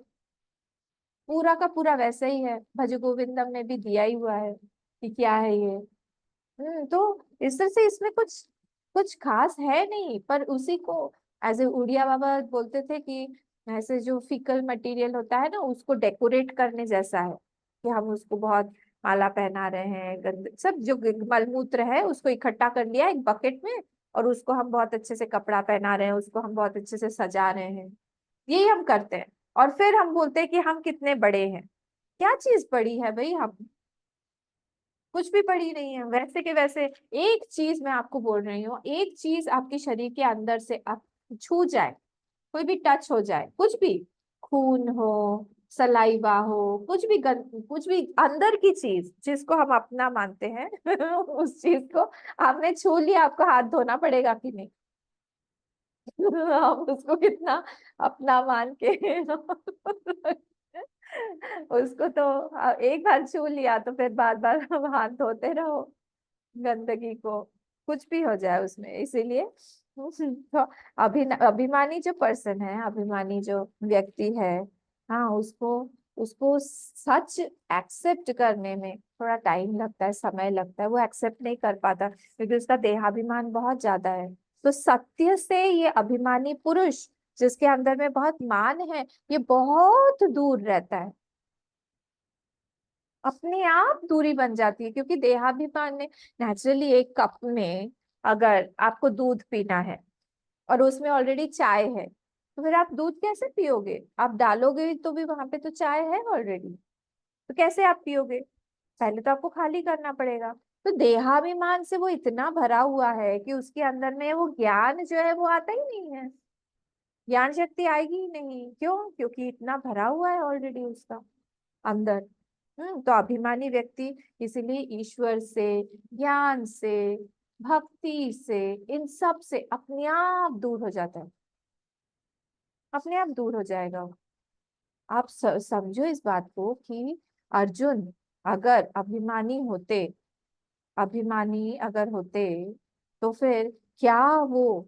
पूरा का पूरा वैसा ही है। भज गोविंदम में भी दिया ही हुआ है कि क्या है ये। तो इस तरह से इसमें कुछ कुछ खास है नहीं, पर उसी को एज ए उड़िया बाबा बोलते थे कि ऐसे जो फिकल मटेरियल होता है ना, उसको डेकोरेट करने जैसा है, कि हम उसको बहुत माला पहना रहे हैं, सब जो मलमूत्र है उसको इकट्ठा कर लिया एक बकेट में, और उसको हम बहुत अच्छे से कपड़ा पहना रहे हैं, उसको हम बहुत अच्छे से सजा रहे हैं। यही हम करते हैं, और फिर हम बोलते हैं कि हम कितने बड़े हैं। क्या चीज बड़ी है भाई, हम कुछ भी पढ़ी नहीं है, वैसे के वैसे। एक चीज मैं आपको बोल रही हूँ, एक चीज आपके शरीर के अंदर से आप छू जाए, कोई भी टच हो जाए, कुछ भी, खून हो, सलाइवा हो, कुछ भी कुछ भी अंदर की चीज जिसको हम अपना मानते हैं उस चीज को आपने छू लिया, आपको हाथ धोना पड़ेगा कि नहीं? आप उसको कितना अपना मान के उसको तो एक बार छू लिया तो फिर बार बार हाथ धोते रहो गंदगी को, कुछ भी हो जाए उसमें। इसीलिए तो अभिमानी जो पर्सन है, अभिमानी जो व्यक्ति है, हाँ, उसको उसको सच एक्सेप्ट करने में थोड़ा टाइम लगता है, समय लगता है, वो एक्सेप्ट नहीं कर पाता क्योंकि उसका देहाभिमान बहुत ज्यादा है। तो सत्य से ये अभिमानी पुरुष जिसके अंदर में बहुत मान है, ये बहुत दूर रहता है, अपने आप दूरी बन जाती है। क्योंकि देहाभिमान ने नेचुरली, एक कप में अगर आपको दूध पीना है और उसमें ऑलरेडी चाय है, तो फिर आप दूध कैसे पियोगे? आप डालोगे तो भी वहां पे तो चाय है ऑलरेडी, तो कैसे आप पियोगे? पहले तो आपको खाली करना पड़ेगा। तो देहाभिमान से वो इतना भरा हुआ है कि उसके अंदर में वो ज्ञान जो है वो आता ही नहीं है, ज्ञान शक्ति आएगी ही नहीं। क्यों? क्योंकि इतना भरा हुआ है ऑलरेडी उसका अंदर। तो अभिमानी व्यक्ति इसीलिए ईश्वर से, ज्ञान से, भक्ति से, इन सब से अपने आप दूर हो जाता है, अपने आप दूर हो जाएगा। आप समझो इस बात को कि अर्जुन अगर अभिमानी होते, अभिमानी अगर होते, तो फिर क्या वो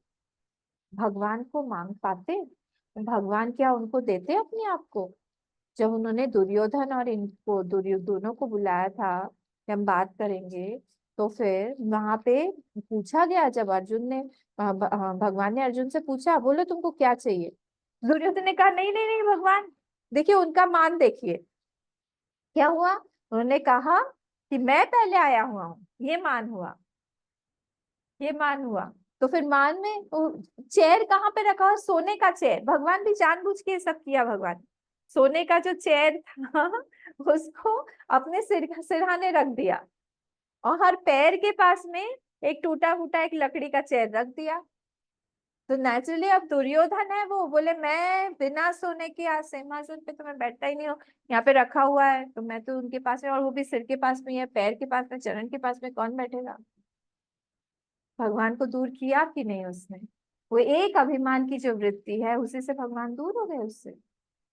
भगवान को मांग पाते? भगवान क्या उनको देते अपने आप को? जब उन्होंने दुर्योधन और इनको दोनों को बुलाया था कि हम बात करेंगे, तो फिर वहां पे पूछा गया, जब अर्जुन ने भगवान ने अर्जुन से पूछा, बोलो तुमको क्या चाहिए। दुर्योधन ने कहा नहीं नहीं नहीं भगवान। देखिए उनका मान देखिए क्या हुआ। उन्होंने कहा कि मैं पहले आया हुआ हूँ, ये मान हुआ, ये मान हुआ। तो फिर मान में चेयर कहाँ पे रखा हुआ, सोने का चेयर। भगवान भी जानबूझ के ये सब किया। भगवान सोने का जो चेयर था उसको अपने सिरहाने रख दिया, और हर पैर के पास में एक टूटा फूटा एक लकड़ी का चेयर रख दिया। तो नेचुरली अब दुर्योधन है, वो बोले मैं बिना सोने के सिंहासन पे तो मैं बैठता ही नहीं हूँ, यहाँ पे रखा हुआ है तो मैं तो उनके पास में, और वो भी सिर के पास में या पैर के पास में, चरण के पास में कौन बैठेगा। भगवान को दूर किया कि नहीं उसने। वो एक अभिमान की जो वृत्ति है उसी से भगवान दूर हो गए उससे,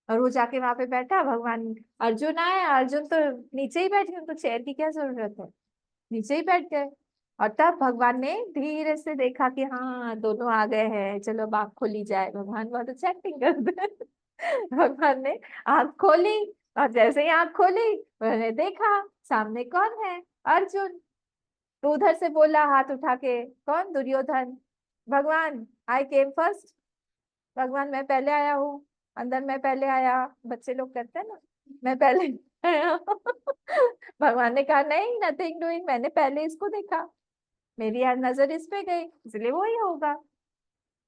और वो जाके वहां पे बैठा। भगवान अर्जुन आए, अर्जुन तो नीचे ही बैठ गए, उनको चेयर की क्या जरूरत है, नीचे ही बैठ गए। और तब भगवान ने धीरे से देखा कि हाँ दोनों आ गए हैं, चलो अब आँख खोली जाए। भगवान बहुत अच्छा एक्टिंग करते हैं। भगवान ने आँख खोली, और जैसे ही आँख खोली उन्होंने देखा सामने कौन है, अर्जुन। तो उधर से बोला हाथ उठा के, कौन, दुर्योधन। भगवान आई केम फर्स्ट, भगवान मैं पहले आया हूँ, अंदर मैं पहले आया, बच्चे लोग करते हैं ना, मैं पहले आया। भगवान ने कहा नहीं, नथिंग डूइंग, मैंने पहले इसको देखा, मेरी यार नजर इस पे गई, इसलिए वो ही होगा।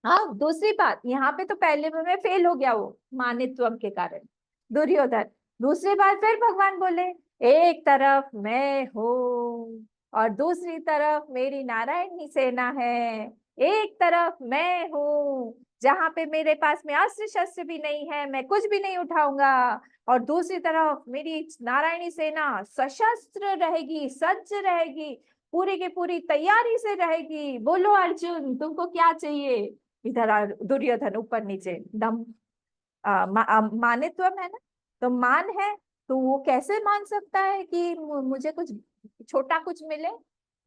हाँ दूसरी बात, यहाँ पे तो पहले में फेल हो गया वो मानित्वम के कारण, दुर्योधन। दूसरी बात फिर भगवान बोले, एक तरफ मैं हूँ और दूसरी तरफ मेरी नारायणी सेना है। एक तरफ मैं हूँ जहाँ पे मेरे पास में अस्त्र शस्त्र भी नहीं है, मैं कुछ भी नहीं उठाऊंगा, और दूसरी तरफ मेरी नारायणी सेना सशस्त्र रहेगी, सज्ज रहेगी, पूरी की पूरी तैयारी से रहेगी। बोलो अर्जुन तुमको क्या चाहिए। इधर दुर्योधन ऊपर नीचे दम मानित्वम है ना, तो मान है, तो वो कैसे मान सकता है कि मुझे कुछ छोटा कुछ मिले।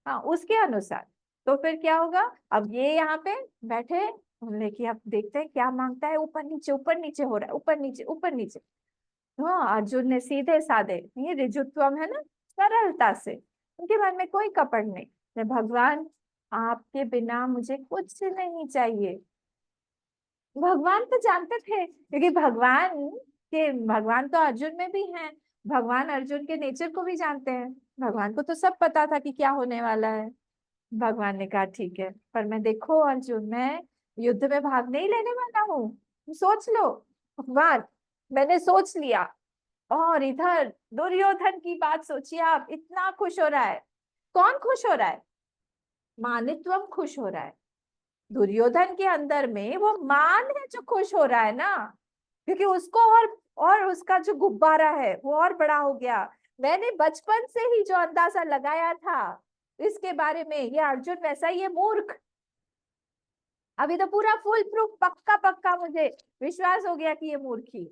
हाँ उसके अनुसार। तो फिर क्या होगा, अब ये यहाँ पे बैठे, बोले कि अब देखते हैं क्या मांगता है, ऊपर नीचे हो रहा है, ऊपर नीचे ऊपर नीचे। हाँ अर्जुन ने सीधे साधे, ये ऋजुत्वम है ना, सरलता से, उनके मन में कोई कपट नहीं। भगवान आपके बिना मुझे कुछ नहीं चाहिए। भगवान तो जानते थे, क्योंकि भगवान तो अर्जुन में भी हैं, भगवान अर्जुन के नेचर को भी जानते हैं, भगवान को तो सब पता था कि क्या होने वाला है। भगवान ने कहा ठीक है, पर मैं देखो अर्जुन, मैं युद्ध में भाग नहीं लेने वाला हूँ, तुम सोच लो। भगवान मैंने सोच लिया। और इधर दुर्योधन की बात सोचिए आप, इतना खुश हो रहा है। कौन खुश हो रहा है, मानित्वम खुश हो रहा है। दुर्योधन के अंदर में वो मान है जो खुश हो रहा है ना, क्योंकि उसको और उसका जो गुब्बारा है वो और बड़ा हो गया। मैंने बचपन से ही जो अंदाजा लगाया था इसके बारे में, ये अर्जुन वैसा ही है मूर्ख। अभी तो पूरा फुल प्रूफ पक्का पक्का मुझे विश्वास हो गया कि ये मूर्ख ही।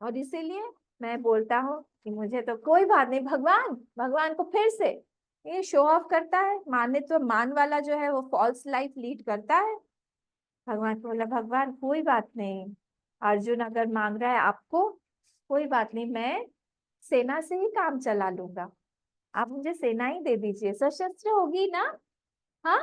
और इसीलिए मैं बोलता हूँ कि मुझे तो कोई बात नहीं। भगवान को फिर से ये शो ऑफ करता है, मानित्व मान वाला जो है वो फॉल्स लाइफ लीड करता है। भगवान को बोला, भगवान कोई बात नहीं, अर्जुन अगर मांग रहा है आपको, कोई बात नहीं, मैं सेना से ही काम चला लूंगा, आप मुझे सेना ही दे दीजिए, सशस्त्र होगी ना। हाँ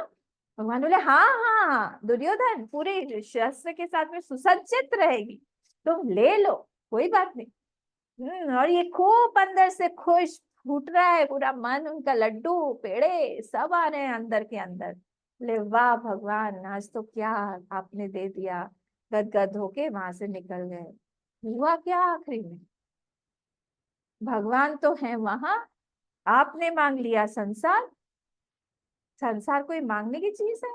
भगवान बोले हाँ हाँ दुर्योधन पूरे शस्त्र के साथ में सुसज्जित रहेगी, तुम ले लो, कोई बात नहीं। और ये खूब अंदर से खुश फूट रहा है पूरा मन, उनका लड्डू पेड़े सब आ रहे हैं अंदर के अंदर। ले वाह भगवान, आज तो क्या आपने दे दिया। गदगद होके वहां से निकल गए। हुआ क्या आखिरी में, भगवान तो है वहां, आपने मांग लिया संसार। संसार कोई मांगने की चीज है,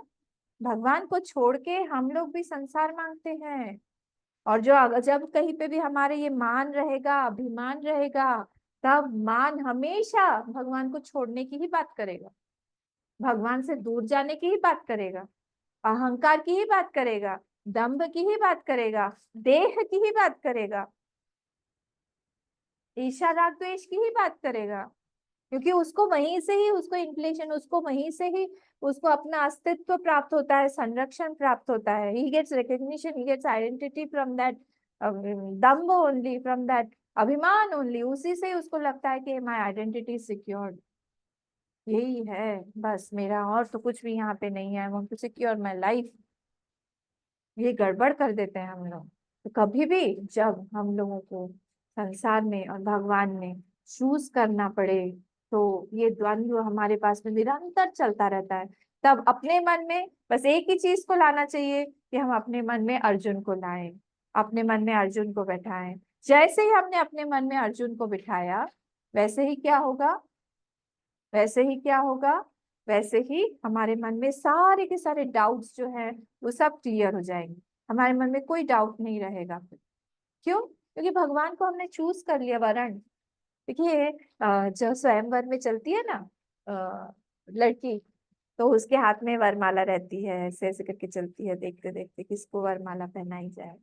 भगवान को छोड़ के हम लोग भी संसार मांगते हैं। और जब कहीं पे भी हमारे ये मान रहेगा, अभिमान रहेगा, तब मान हमेशा भगवान को छोड़ने की ही बात करेगा, भगवान से दूर जाने की ही बात करेगा, अहंकार की ही बात करेगा, दंभ की ही बात करेगा, देह की ही बात करेगा, ईर्ष्या राग द्वेष की ही बात करेगा। क्योंकि उसको वहीं से ही उसको इन्फ्लेशन, उसको वहीं से ही उसको अपना अस्तित्व प्राप्त होता है, संरक्षण प्राप्त होता है। He gets recognition, he gets identity from that दम्भ ओनली, फ्रॉम दैट अभिमान ओनली। उसी से उसको लगता है कि माय आइडेंटिटी सिक्योर्ड। यही है बस मेरा, और तो कुछ भी यहाँ पे नहीं है। I want to secure my life. ये गड़बड़ कर देते हैं हम लोग। तो कभी भी जब हम लोगों को संसार में और भगवान में चूज करना पड़े, तो ये द्वंद्व हमारे पास में निरंतर चलता रहता है। तब अपने मन में बस एक ही चीज को लाना चाहिए कि हम अपने मन में अर्जुन को लाएं, अपने मन में अर्जुन को बैठाएं। जैसे ही हमने अपने मन में अर्जुन को बिठाया, वैसे ही क्या होगा, वैसे ही क्या होगा, वैसे ही हमारे मन में सारे के सारे डाउट्स जो है वो सब क्लियर हो जाएंगे। हमारे मन में कोई डाउट नहीं रहेगा फिर। क्यों? क्योंकि भगवान को हमने चूज कर लिया वरण। देखिए जो स्वयंवर में चलती है ना लड़की, तो उसके हाथ में वरमाला रहती है, ऐसे ऐसे करके चलती है, देखते देखते किसको वरमाला पहनाई जाए,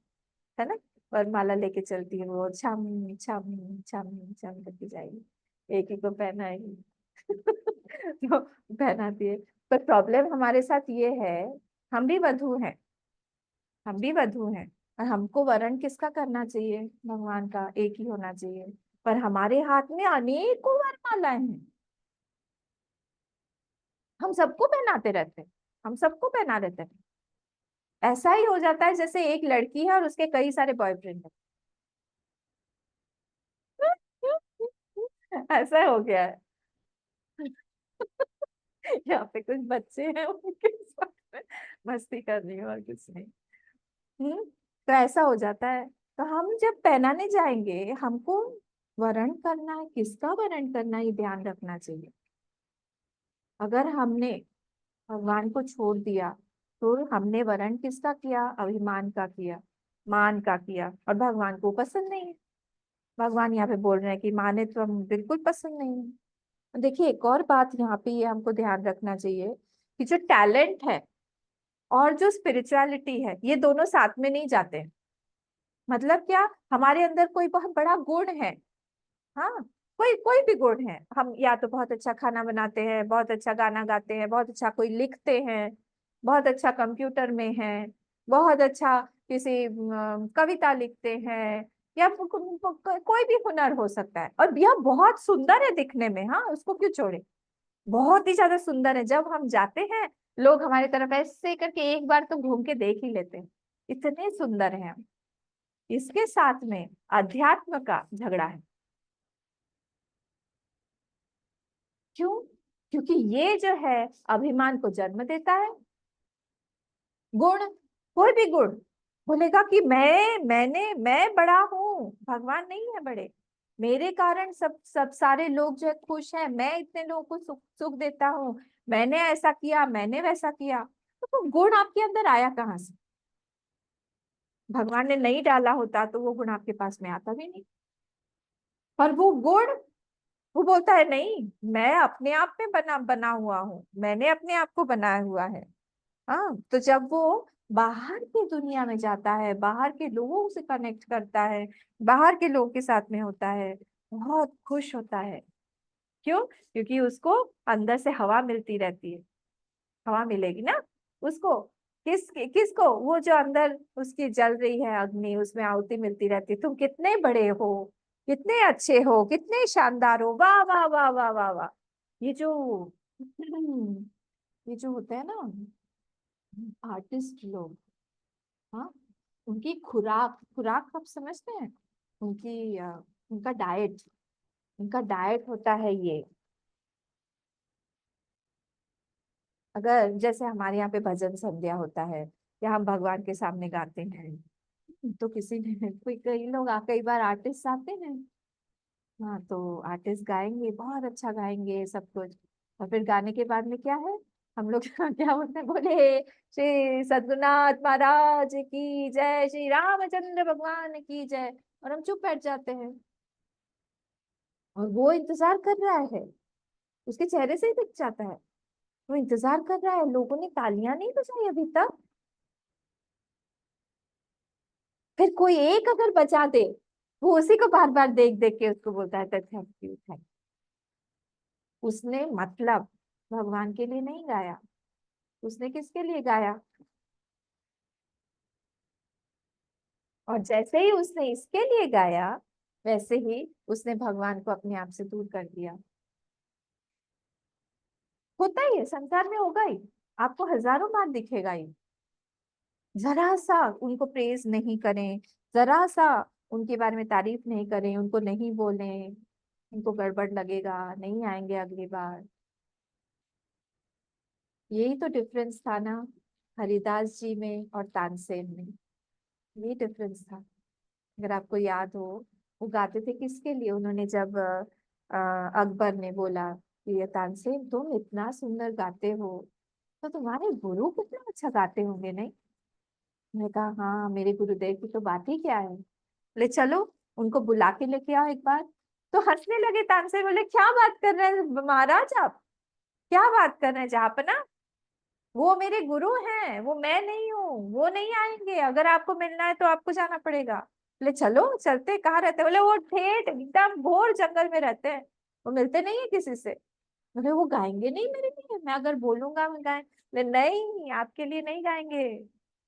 है ना। वरमाला लेके चलती है वो, छम छम छम छम करके जाएगी, एक ही को पहनाएगी। तो पहनाती है। पर प्रॉब्लम हमारे साथ ये है, हम भी वधू हैं, हम भी वधू हैं, और हमको वरण किसका करना चाहिए? भगवान का, एक ही होना चाहिए। पर हमारे हाथ में अनेकों वरमालाएं हैं, हम सबको पहनाते रहते हैं, हम सबको पहना देते हैं। ऐसा ही हो जाता है जैसे एक लड़की है और उसके कई सारे बॉयफ्रेंड है। ऐसा हो गया है। यहाँ पे कुछ बच्चे हैं, उनके साथ में मस्ती कर रही हूँ और कुछ नहीं। तो ऐसा हो जाता है। तो हम जब पहनाने जाएंगे, हमको वरण करना है, किसका वरण करना है ये ध्यान रखना चाहिए। अगर हमने भगवान को छोड़ दिया, तो हमने वरण किसका किया? अभिमान का किया, मान का किया, और भगवान को पसंद नहीं है। भगवान यहाँ पे बोल रहे हैं कि माने तो हम बिल्कुल पसंद नहीं है। देखिए एक और बात यहाँ पे ये हमको ध्यान रखना चाहिए कि जो टैलेंट है और जो स्पिरिचुअलिटी है, ये दोनों साथ में नहीं जाते हैं। मतलब क्या? हमारे अंदर कोई बहुत बड़ा गुण है, हाँ, कोई कोई भी गुण है, हम या तो बहुत अच्छा खाना बनाते हैं, बहुत अच्छा गाना गाते हैं, बहुत अच्छा कोई लिखते हैं, बहुत अच्छा कंप्यूटर में है, बहुत अच्छा किसी कविता लिखते हैं, या कोई भी हुनर हो सकता है, और यह बहुत सुंदर है दिखने में, हाँ, उसको क्यों छोड़े? बहुत ही ज्यादा सुंदर है। जब हम जाते हैं, लोग हमारी तरफ ऐसे करके एक बार तो घूम के देख ही लेते हैं, इतने सुंदर हैं हम। इसके साथ में अध्यात्म का झगड़ा है। क्यों? क्योंकि ये जो है अभिमान को जन्म देता है। गुण, कोई भी गुण बोलेगा कि मैं बड़ा हूँ, भगवान नहीं है बड़े, मेरे कारण सब सब सारे लोग जो है खुश हैं, मैं इतने लोगों को सुख सुख देता हूँ, मैंने ऐसा किया, मैंने वैसा किया। तो वो गुण आपके अंदर आया कहाँ से? भगवान ने नहीं डाला होता तो वो गुण आपके पास में आता भी नहीं। पर वो गुण, वो बोलता है नहीं, मैं अपने आप में बना बना हुआ हूँ, मैंने अपने आप को बनाया हुआ है। हाँ, तो जब वो बाहर की दुनिया में जाता है, बाहर के लोगों से कनेक्ट करता है, बाहर के लोगों के साथ में होता है, बहुत खुश होता है। क्यों? क्योंकि उसको अंदर से हवा मिलती रहती है। हवा मिलेगी ना उसको, किसको? वो जो अंदर उसकी जल रही है अग्नि, उसमें आहुति मिलती रहती है, तुम कितने बड़े हो, कितने अच्छे हो, कितने शानदार हो, वाह वाह वाह वाह वाह वाह। ये जो ये जो होता है ना आर्टिस्ट लोग, हाँ, उनकी खुराक खुराक आप समझते हैं? उनकी उनका डाइट, उनका डाइट होता है ये। अगर जैसे हमारे यहाँ पे भजन संध्या होता है, या हम भगवान के सामने गाते हैं, तो किसी ने कोई कई लोग कई बार आर्टिस्ट आते हैं, हाँ, तो आर्टिस्ट गाएंगे, बहुत अच्छा गाएंगे सब कुछ, और फिर गाने के बाद में क्या है, हम लोग क्या बोलते हैं, बोले श्री सद्गुरुनाथ महाराज की जय, श्री रामचंद्र भगवान की जय, और हम चुप बैठ जाते हैं। और वो इंतजार कर रहा है, उसके चेहरे से ही दिख जाता है, वो इंतजार कर रहा है, लोगों ने तालियां नहीं बजाई अभी तक। फिर कोई एक अगर बजा दे, वो उसी को बार बार देख देख के उसको बोलता है थैंक यू थैंक। उसने मतलब भगवान के लिए नहीं गाया, उसने किसके लिए गाया? और जैसे ही उसने इसके लिए गाया, वैसे ही उसने भगवान को अपने आप से दूर कर दिया। होता ही है, संसार में होगा ही, आपको हजारों बार दिखेगा ही। जरा सा उनको प्रेज नहीं करें, जरा सा उनके बारे में तारीफ नहीं करें, उनको नहीं बोलें, उनको गड़बड़ लगेगा, नहीं आएंगे अगली बार। यही तो डिफरेंस था ना हरिदास जी में और तानसेन में, ये डिफरेंस था। अगर आपको याद हो, वो गाते थे किसके लिए? उन्होंने जब अकबर ने बोला कि ये तानसेन तुम इतना सुंदर गाते हो, तो तुम्हारे गुरु कितना अच्छा गाते होंगे, नहीं? मैंने कहा हाँ, मेरे गुरुदेव की तो बात ही क्या है। ले चलो उनको बुला के लेके आओ एक बार। तो हंसने लगे तानसेन, बोले क्या बात कर रहे हैं महाराज आप, क्या बात कर रहे हैं जहाँपना, वो मेरे गुरु हैं, वो मैं नहीं हूँ, वो नहीं आएंगे, अगर आपको मिलना है तो आपको जाना पड़ेगा। बोले चलो चलते, कहाँ रहते? बोले वो ठेठ एकदम घोर जंगल में रहते हैं, वो मिलते नहीं है किसी से। बोले वो गाएंगे नहीं मेरे लिए, मैं अगर बोलूंगा मैं गाए? बोले नहीं, आपके लिए नहीं गाएंगे,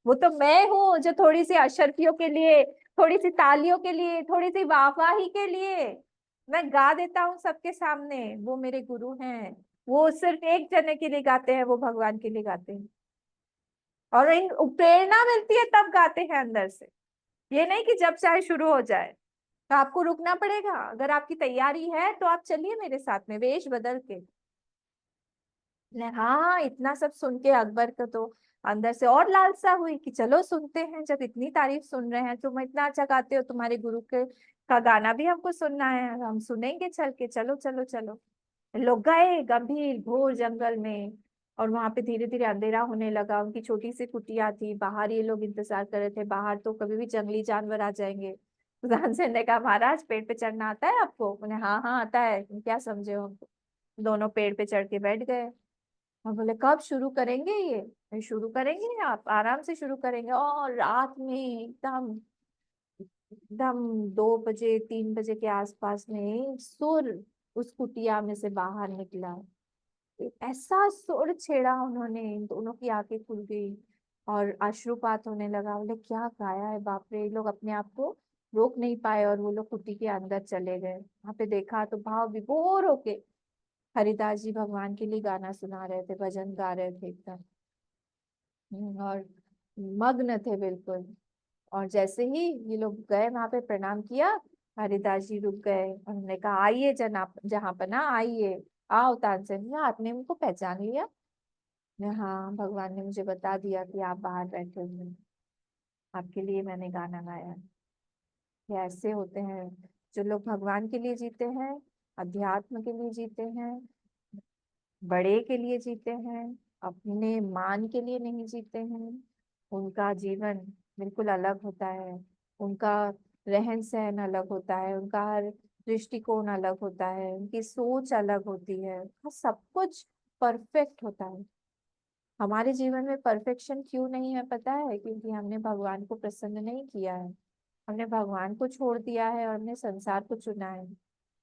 वो तो मैं हूँ जो थोड़ी सी अशर्फियों के लिए, थोड़ी सी तालियों के लिए, थोड़ी सी वाहवाही के लिए मैं गा देता हूँ सबके सामने, वो मेरे गुरु हैं। वो सिर्फ एक जने के लिए गाते हैं, वो भगवान के लिए गाते हैं, और इन प्रेरणा मिलती है तब गाते हैं अंदर से। ये नहीं कि जब चाहे शुरू हो जाए, तो आपको रुकना पड़ेगा। अगर आपकी तैयारी है तो आप चलिए मेरे साथ में वेश बदल के। हाँ, इतना सब सुन के अकबर को तो अंदर से और लालसा हुई कि चलो सुनते हैं, जब इतनी तारीफ सुन रहे हैं, तुम इतना अच्छा गाते हो, तुम्हारे गुरु के का गाना भी हमको सुनना है, हम सुनेंगे चल के, चलो चलो चलो। लोग गए गंभीर घोर जंगल में, और वहां पे धीरे धीरे अंधेरा होने लगा। उनकी छोटी सी कुटिया थी, बाहर ये लोग इंतजार कर रहे थे, बाहर तो कभी भी जंगली जानवर आ जाएंगे। तो तानसेन ने कहा महाराज पेड़ पे चढ़ना आता है आपको? बोले हाँ हाँ आता है, तुम क्या समझे हो हमको। दोनों पेड़ पे चढ़ के बैठ गए, और बोले कब शुरू करेंगे ये शुरू करेंगे, आप आराम से शुरू करेंगे। और रात में एकदम एकदम 2 बजे 3 बजे के आसपास में एक सुर उस कुटिया में से बाहर निकला। ऐसा सुर छेड़ा उन्होंने, इन दोनों की आंखें खुल गई और अश्रुपात होने लगा। बोले क्या गाया है, बाप रे। ये लोग अपने आप को रोक नहीं पाए और वो लोग कुटी के अंदर चले गए। वहां पे देखा तो भाव विभोर होके हरिदास जी भगवान के लिए गाना सुना रहे थे, भजन गा रहे थे एकदम। और मग्न थे बिल्कुल। और जैसे ही ये लोग गए वहां पे प्रणाम किया, हरिदास जी रुक गए, उन्होंने कहा आइए जनाब जहाँ पना आइए, आओ तानसेन जी, आपने उनको पहचान लिया? मैं हाँ, भगवान ने मुझे बता दिया कि आप बाहर बैठे हुए हैं, आपके लिए मैंने गाना गाया। ये ऐसे होते हैं जो लोग भगवान के लिए जीते हैं, अध्यात्म के लिए जीते हैं, बड़े के लिए जीते हैं, अपने मान के लिए नहीं जीते हैं। उनका जीवन बिल्कुल अलग होता है, उनका रहन सहन अलग होता है, उनका हर दृष्टिकोण अलग होता है, उनकी सोच अलग होती है, उनका सब कुछ परफेक्ट होता है। हमारे जीवन में परफेक्शन क्यों नहीं है पता है? क्योंकि हमने भगवान को प्रसन्न नहीं किया है, हमने भगवान को छोड़ दिया है और हमने संसार को चुना है।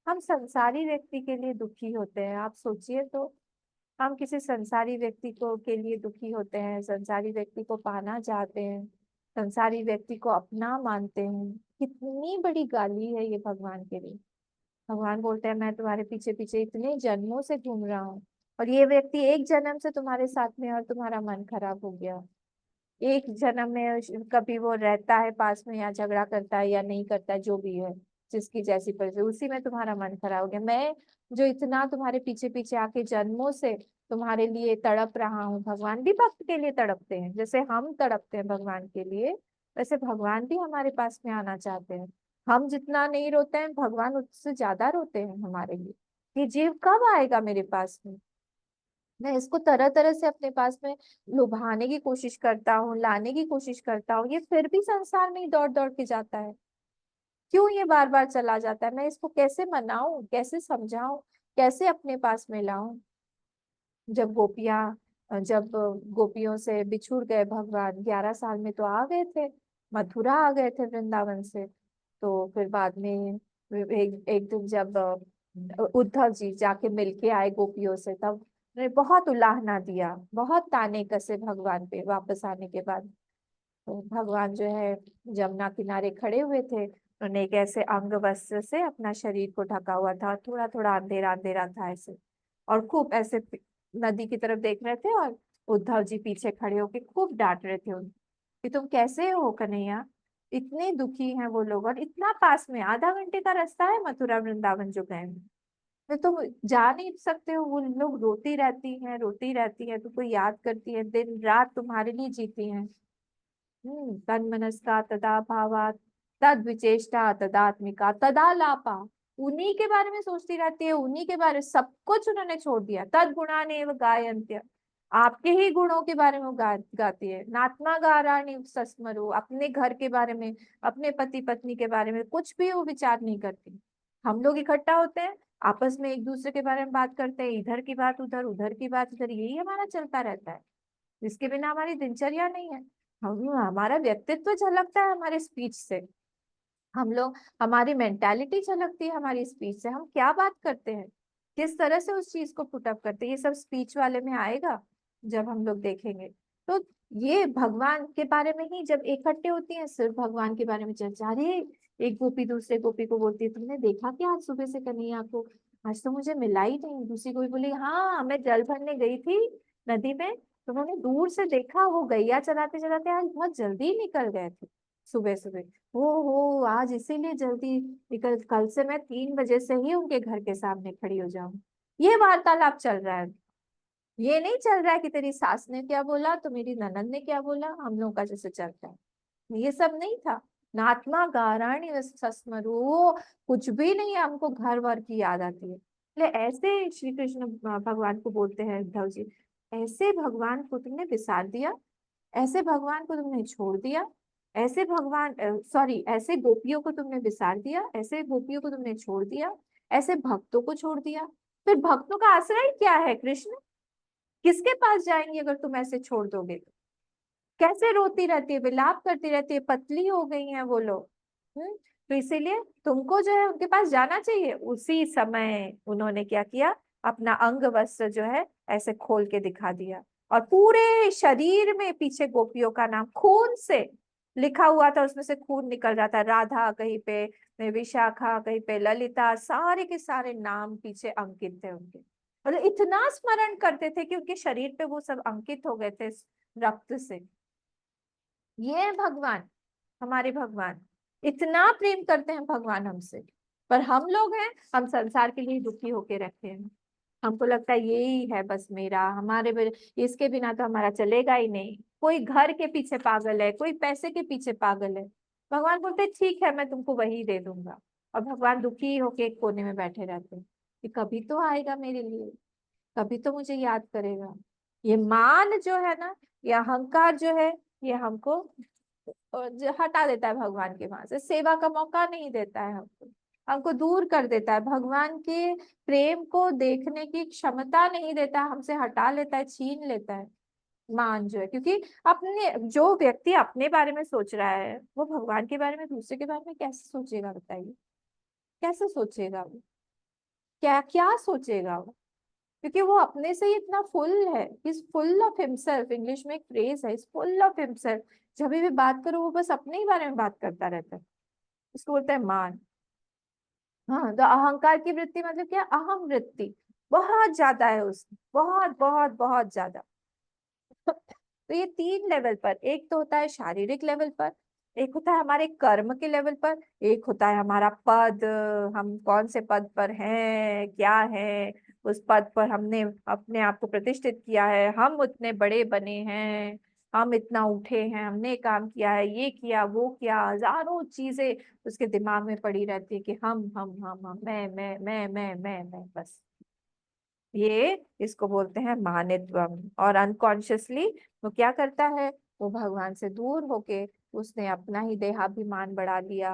हम संसारी व्यक्ति के लिए दुखी होते हैं, आप सोचिए तो। हम किसी संसारी व्यक्ति को के लिए दुखी होते हैं, संसारी व्यक्ति को पाना चाहते हैं, संसारी व्यक्ति को अपना मानते हैं। कितनी बड़ी गाली है ये भगवान के लिए। भगवान बोलते हैं मैं तुम्हारे पीछे पीछे इतने जन्मों से घूम रहा हूँ, और ये व्यक्ति एक जन्म से तुम्हारे साथ में है और तुम्हारा मन खराब हो गया। एक जन्म में कभी वो रहता है पास में, या झगड़ा करता है या नहीं करता है, जो भी है, जिसकी जैसी परिस्थिति, उसी में तुम्हारा मन खराब हो गया। मैं जो इतना तुम्हारे पीछे पीछे आके जन्मों से तुम्हारे लिए तड़प रहा हूँ, भगवान भी भक्त के लिए तड़पते हैं, जैसे हम तड़पते हैं भगवान के लिए, वैसे भगवान भी हमारे पास में आना चाहते हैं। हम जितना नहीं रोते हैं, भगवान उससे ज्यादा रोते हैं हमारे लिए। ये जीव कब आएगा मेरे पास में? मैं इसको तरह तरह से अपने पास में लुभाने की कोशिश करता हूँ, लाने की कोशिश करता हूँ, ये फिर भी संसार में ही दौड़ दौड़ के जाता है। क्यों ये बार बार चला जाता है? मैं इसको कैसे मनाऊं, कैसे समझाऊं, कैसे अपने पास में लाऊं? जब गोपियों से बिछुड़ गए भगवान, 11 साल में तो आ गए थे, मथुरा आ गए थे वृंदावन से। तो फिर बाद में एक दिन जब उद्धव जी जाके मिलके आए गोपियों से, तब उन्होंने बहुत उलाहना दिया, बहुत ताने कसे भगवान पे वापस आने के बाद। तो भगवान जो है जमुना किनारे खड़े हुए थे, उन्होंने एक ऐसे अंग वस्त्र से अपना शरीर को ढका हुआ था, थोड़ा थोड़ा अंधेरा अंधेरा था ऐसे, और खूब ऐसे नदी की तरफ देख रहे थे और उद्धव जी पीछे खड़े होके खूब डांट रहे थे उनको कि तुम कैसे हो कन्हैया, इतने दुखी हैं वो लोग और इतना पास में आधा घंटे का रास्ता है मथुरा वृंदावन जो गए हैं, तो तुम जा नहीं सकते हो। वो लोग रोती रहती है, तुमको याद करती है, दिन रात तुम्हारे लिए जीती हैं। तन मनस्का तदा भावा तद विचेष्टा तदात्मिका तदालापा, उन्हीं के बारे में सोचती रहती है, उन्हीं के बारे, सब कुछ उन्होंने छोड़ दिया। तद गुणानेव गायन्त्य, आपके ही गुणों के बारे में वो गाती है। नात्मा गाराणी सस्मरो, अपने घर के बारे में, अपने पति पत्नी के बारे में कुछ भी वो विचार नहीं करती। हम लोग इकट्ठा होते हैं, आपस में एक दूसरे के बारे में बात करते हैं, इधर की बात उधर, उधर की बात इधर, यही हमारा चलता रहता है। इसके बिना हमारी दिनचर्या नहीं है। हम हमारा व्यक्तित्व झलकता है हमारे स्पीच से, हम लोग, हमारी मेंटालिटी झलकती है हमारी स्पीच से, हम क्या बात करते हैं, किस तरह से उस चीज को पुटअप करते हैं, ये सब स्पीच वाले में आएगा जब हम लोग देखेंगे। तो ये भगवान के बारे में ही जब इकट्ठे होती हैं, सिर्फ भगवान के बारे में चर्चा। अरे एक गोपी दूसरे गोपी को बोलती है, तुमने देखा क्या आज सुबह से कन्हैया को, आज तो मुझे मिला ही नहीं। दूसरी कोई बोली, हाँ मैं जल भरने गई थी नदी में, तो मैंने दूर से देखा वो गैया चलाते चलाते आज बहुत जल्दी निकल गए थे सुबह सुबह। हो आज इसीलिए जल्दी निकल, कल से मैं 3 बजे से ही उनके घर के सामने खड़ी हो जाऊं। ये वार्तालाप चल रहा है। ये नहीं चल रहा है कि तेरी सास ने क्या बोला तो मेरी ननद ने क्या बोला, हम लोग का जैसे चलता है, ये सब नहीं था। नात्मा गाराणी सस्मरो, कुछ भी नहीं है, हमको घर वर की याद आती है। इसलिए ऐसे श्री कृष्ण भगवान को बोलते हैं उद्धव जी, ऐसे भगवान को तुमने विसार दिया, ऐसे भगवान को तुमने छोड़ दिया, ऐसे भगवान सॉरी ऐसे गोपियों को तुमने विसार दिया, ऐसे गोपियों को तुमने छोड़ दिया, ऐसे भक्तों को छोड़ दिया। फिर भक्तों का आश्रय क्या है कृष्ण, किसके पास जाएंगे अगर तुम ऐसे छोड़ दोगे तो? कैसे रोती रहती है, विलाप करती रहती है, पतली हो गई हैं वो लोग। तो इसीलिए तुमको जो है उनके पास जाना चाहिए। उसी समय उन्होंने क्या किया, अपना अंग वस्त्र जो है ऐसे खोल के दिखा दिया, और पूरे शरीर में पीछे गोपियों का नाम खून से लिखा हुआ था, उसमें से खून निकल रहा था। राधा कहीं पे, विशाखा कहीं पे, ललिता, सारे के सारे नाम पीछे अंकित थे उनके। मतलब इतना स्मरण करते थे कि उनके शरीर पे वो सब अंकित हो गए थे रक्त से। ये है भगवान, हमारे भगवान, इतना प्रेम करते हैं भगवान हमसे। पर हम लोग हैं, हम संसार के लिए दुखी होके रखे हैं। हमको लगता है यही है बस मेरा, इसके बिना तो हमारा चलेगा ही नहीं। कोई घर के पीछे पागल है, कोई पैसे के पीछे पागल है। भगवान बोलते ठीक है मैं तुमको वही दे दूंगा, और भगवान दुखी होके एक कोने में बैठे रहते हैं कि कभी तो आएगा मेरे लिए, कभी तो मुझे याद करेगा। ये मान जो है ना, ये अहंकार जो है, ये हमको जो हटा देता है भगवान के वहां से, सेवा का मौका नहीं देता है हमको, हमको दूर कर देता है, भगवान के प्रेम को देखने की क्षमता नहीं देता, हमसे हटा लेता है, छीन लेता है मान जो है। क्योंकि अपने जो व्यक्ति अपने बारे में सोच रहा है, वो भगवान के बारे में, दूसरे के बारे में कैसे सोचेगा बताइए, कैसे सोचेगा वो, क्या क्या सोचेगा वो? क्योंकि वो अपने से ही इतना फुल है, is full of himself. English में एक फ्रेज है, इज फुल ऑफ हिमसेल्फ। जब भी बात करो वो बस अपने ही बारे में बात करता रहता है, इसको बोलते हैं मान। हाँ, तो अहंकार की वृत्ति मतलब क्या, अहम वृत्ति बहुत ज्यादा है उसकी, बहुत बहुत बहुत ज्यादा। तो ये 3 लेवल पर, एक तो होता है शारीरिक लेवल पर, एक होता है हमारे कर्म के लेवल पर, एक होता है हमारा पद, हम कौन से पद पर हैं, क्या है, उस पद पर हमने अपने आप को प्रतिष्ठित किया है, हम उतने बड़े बने हैं, हम इतना उठे हैं, हमने काम किया है, ये किया वो किया, हजारों चीजें उसके दिमाग में पड़ी रहती है कि हम मैं बस। ये इसको बोलते हैं मानित्वम। और अनकॉन्शियसली वो क्या करता है, वो भगवान से दूर होके उसने अपना ही देहाभिमान बढ़ा लिया,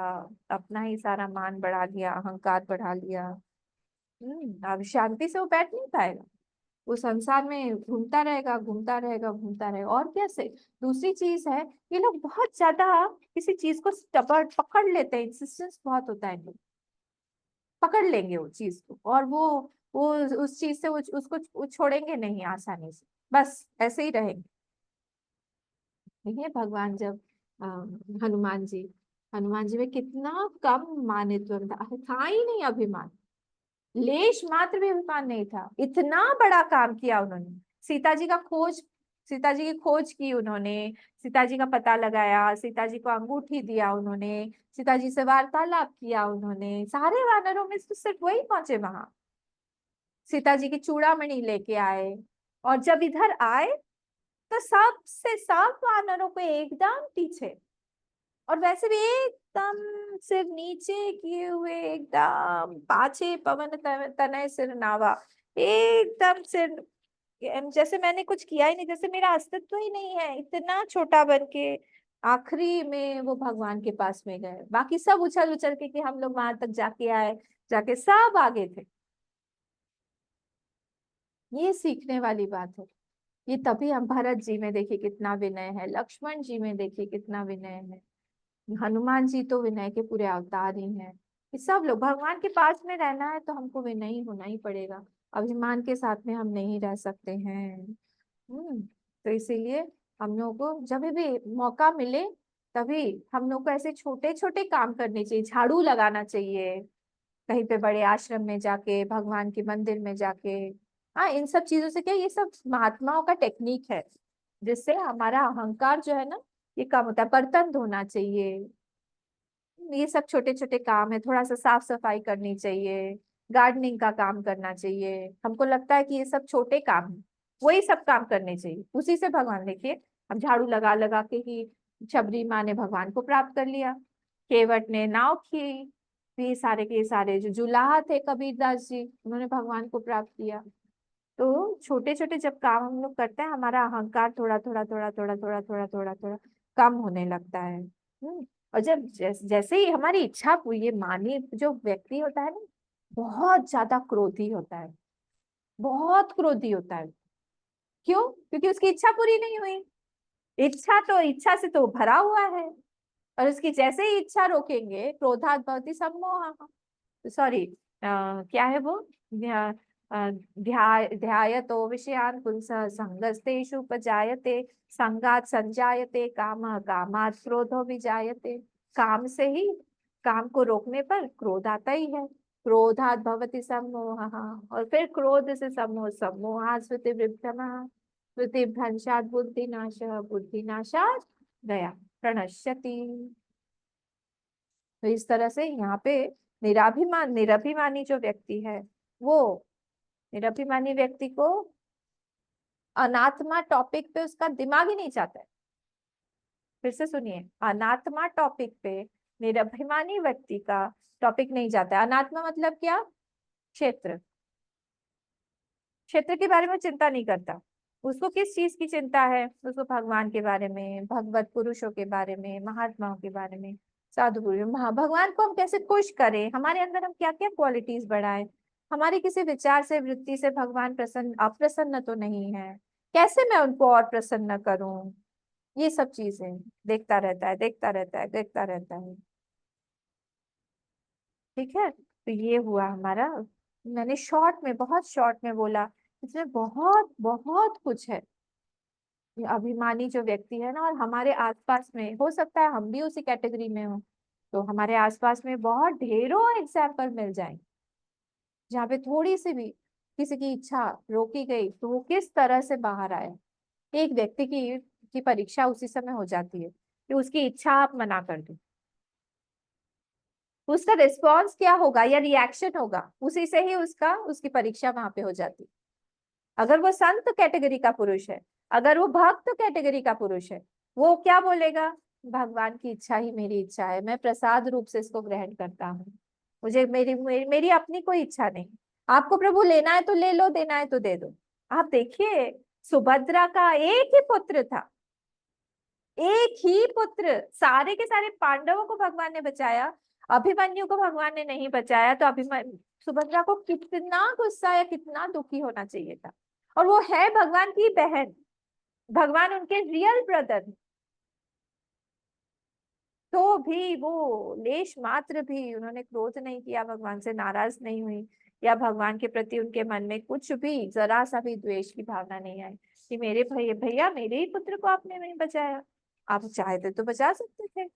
अपना ही सारा मान बढ़ा लिया, अहंकार बढ़ा लिया। अब शांति से वो बैठ नहीं पाएगा, वो संसार में घूमता रहेगा घूमता रहेगा घूमता रहेगा। और कैसे, दूसरी चीज है, ये लोग बहुत ज्यादा किसी चीज को स्टबर्न पकड़ लेते हैं, इंसिस्टेंस बहुत होता है इनको, पकड़ लेंगे वो चीज को, और वो उस चीज से उसको वो छोड़ेंगे नहीं आसानी से, बस ऐसे ही रहेंगे। देखिए भगवान जब अ, हनुमान जी में कितना कम मानित्व था ही नहीं अभिमान। लेश मात्र भी अभिमान नहीं था। इतना बड़ा काम किया उन्होंने, सीता जी की खोज की उन्होंने, सीता जी का पता लगाया, सीता जी को अंगूठी दिया उन्होंने, सीता जी से वार्तालाप किया उन्होंने। सारे वानरों में तो सिर्फ वही पहुंचे वहां, सीता जी की चूड़ामणि लेके आए। और जब इधर आए तो सबसे सब वानरों को एकदम पीछे, और वैसे भी एकदम सिर नीचे किए हुए, एकदम पाछे पवन तनय सिर नावा, एकदम सिर जैसे मैंने कुछ किया ही नहीं, जैसे मेरा अस्तित्व ही नहीं है, इतना छोटा बन के आखिरी में वो भगवान के पास में गए। बाकी सब उछल उछल के कि हम लोग वहां तक जाके आए, जाके सब आगे थे। ये सीखने वाली बात है। ये तभी हम भरत जी में देखिए कितना विनय है, लक्ष्मण जी में देखिए कितना विनय है, हनुमान जी तो विनय के पूरे अवतार ही हैं। ये सब लोग भगवान के पास में रहना है तो हमको विनयी होना ही पड़ेगा, अभिमान के साथ में हम नहीं रह सकते हैं। तो इसीलिए हम लोगों को जब भी मौका मिले तभी हम लोग को ऐसे छोटे छोटे काम करने चाहिए। झाड़ू लगाना चाहिए, कहीं पे बड़े आश्रम में जाके, भगवान के मंदिर में जाके। हाँ, इन सब चीजों से क्या, ये सब महात्माओं का टेक्निक है, जिससे हमारा अहंकार जो है ना, ये कम होता है। बर्तन धोना चाहिए, ये सब छोटे छोटे काम है। थोड़ा सा साफ सफाई करनी चाहिए, गार्डनिंग का काम करना चाहिए। हमको लगता है कि ये सब छोटे काम है, वही सब काम करने चाहिए। उसी से भगवान, देखिए हम झाड़ू लगा लगा के ही शबरी माँ ने भगवान को प्राप्त कर लिया, केवट ने नाव की, फिर ये सारे जो जुलाहा थे कबीरदास जी, उन्होंने भगवान को प्राप्त किया। तो छोटे छोटे जब काम हम लोग करते हैं, हमारा अहंकार थोड़ा थोड़ा थोड़ा थोड़ा थोड़ा थोड़ा थोड़ा थोड़ा कम होने लगता है। और जब जैसे ही हमारी इच्छा पूरी, ये मानिए जो व्यक्ति होता है ना, बहुत ज्यादा क्रोधी होता है, बहुत क्रोधी होता है। क्यों? क्योंकि उसकी इच्छा पूरी नहीं हुई। इच्छा से तो भरा हुआ है, और उसकी जैसे ही इच्छा रोकेंगे, क्रोधात् भवति सम्मोहः, सॉरी क्या है वो, ध्यायतो विषयान् पुंसः संगस्तेषु उपजायते, संगात् संजायते कामः, कामात् क्रोधो विजायते। काम से ही, काम को रोकने पर क्रोध आता ही है। क्रोधात् भवति सम्मोहः, और फिर क्रोध से सम्मोह, सम्मोहात् स्मृतिविभ्रमः, स्मृतिभ्रंशात् बुद्धिनाशः, बुद्धिनाशात् गया प्रणश्यति। तो इस तरह से यहाँ पे निरभिमानी जो व्यक्ति है, वो निरभिमानी व्यक्ति को अनात्मा टॉपिक पे उसका दिमाग ही नहीं जाता है। फिर से सुनिए, अनात्मा टॉपिक पे निरभिमानी व्यक्ति का टॉपिक नहीं जाता है। अनात्मा मतलब क्या? क्षेत्र, क्षेत्र के बारे में चिंता नहीं करता। उसको किस चीज की चिंता है? उसको भगवान के बारे में, भगवत पुरुषों के बारे में, महात्माओं के बारे में, साधु पुरुषों, भगवान को हम कैसे खुश करें, हमारे अंदर हम क्या क्या क्वालिटीज बढ़ाएं, हमारे किसी विचार से, वृत्ति से भगवान अप्रसन्न तो नहीं है, कैसे मैं उनको और प्रसन्न करूं। ये सब चीजें देखता रहता है, देखता रहता है, देखता रहता है। ठीक है, तो ये हुआ हमारा, मैंने शॉर्ट में, बहुत शॉर्ट में बोला, इसमें बहुत बहुत कुछ है। ये अभिमानी जो व्यक्ति है ना, और हमारे आसपास में हो सकता है हम भी उसी कैटेगरी में हो, तो हमारे आसपास में बहुत ढेरों एग्जाम्पल मिल जाएंगे, जहाँ पे थोड़ी सी भी किसी की इच्छा रोकी गई तो वो किस तरह से बाहर आया। एक व्यक्ति की परीक्षा उसी समय हो जाती है कि उसकी इच्छा आप मना कर दो, उसका रिस्पॉन्स क्या होगा या रिएक्शन होगा, उसी से ही उसकी परीक्षा वहां पे हो जाती है। अगर वो संत कैटेगरी का पुरुष है, अगर वो भक्त कैटेगरी का पुरुष है, वो क्या बोलेगा? भगवान की इच्छा ही मेरी इच्छा है, मैं प्रसाद रूप से इसको ग्रहण करता हूँ, मुझे मेरी अपनी कोई इच्छा नहीं। आपको प्रभु लेना है तो ले लो, देना है तो दे दो। आप देखिए, सुभद्रा का एक ही पुत्र था, एक ही पुत्र, सारे के सारे पांडवों को भगवान ने बचाया, अभिमन्यु को भगवान ने नहीं बचाया। तो सुभद्रा को कितना गुस्सा या कितना दुखी होना चाहिए था। और वो है भगवान की बहन, भगवान उनके रियल ब्रदर, तो भी वो लेश मात्र भी उन्होंने क्रोध नहीं किया, भगवान से नाराज नहीं हुई, या भगवान के प्रति उनके मन में कुछ भी जरा सा भी द्वेष की भावना नहीं आई कि मेरे भैया मेरे ही पुत्र को आपने नहीं बचाया, आप चाहते तो बचा सकते थे।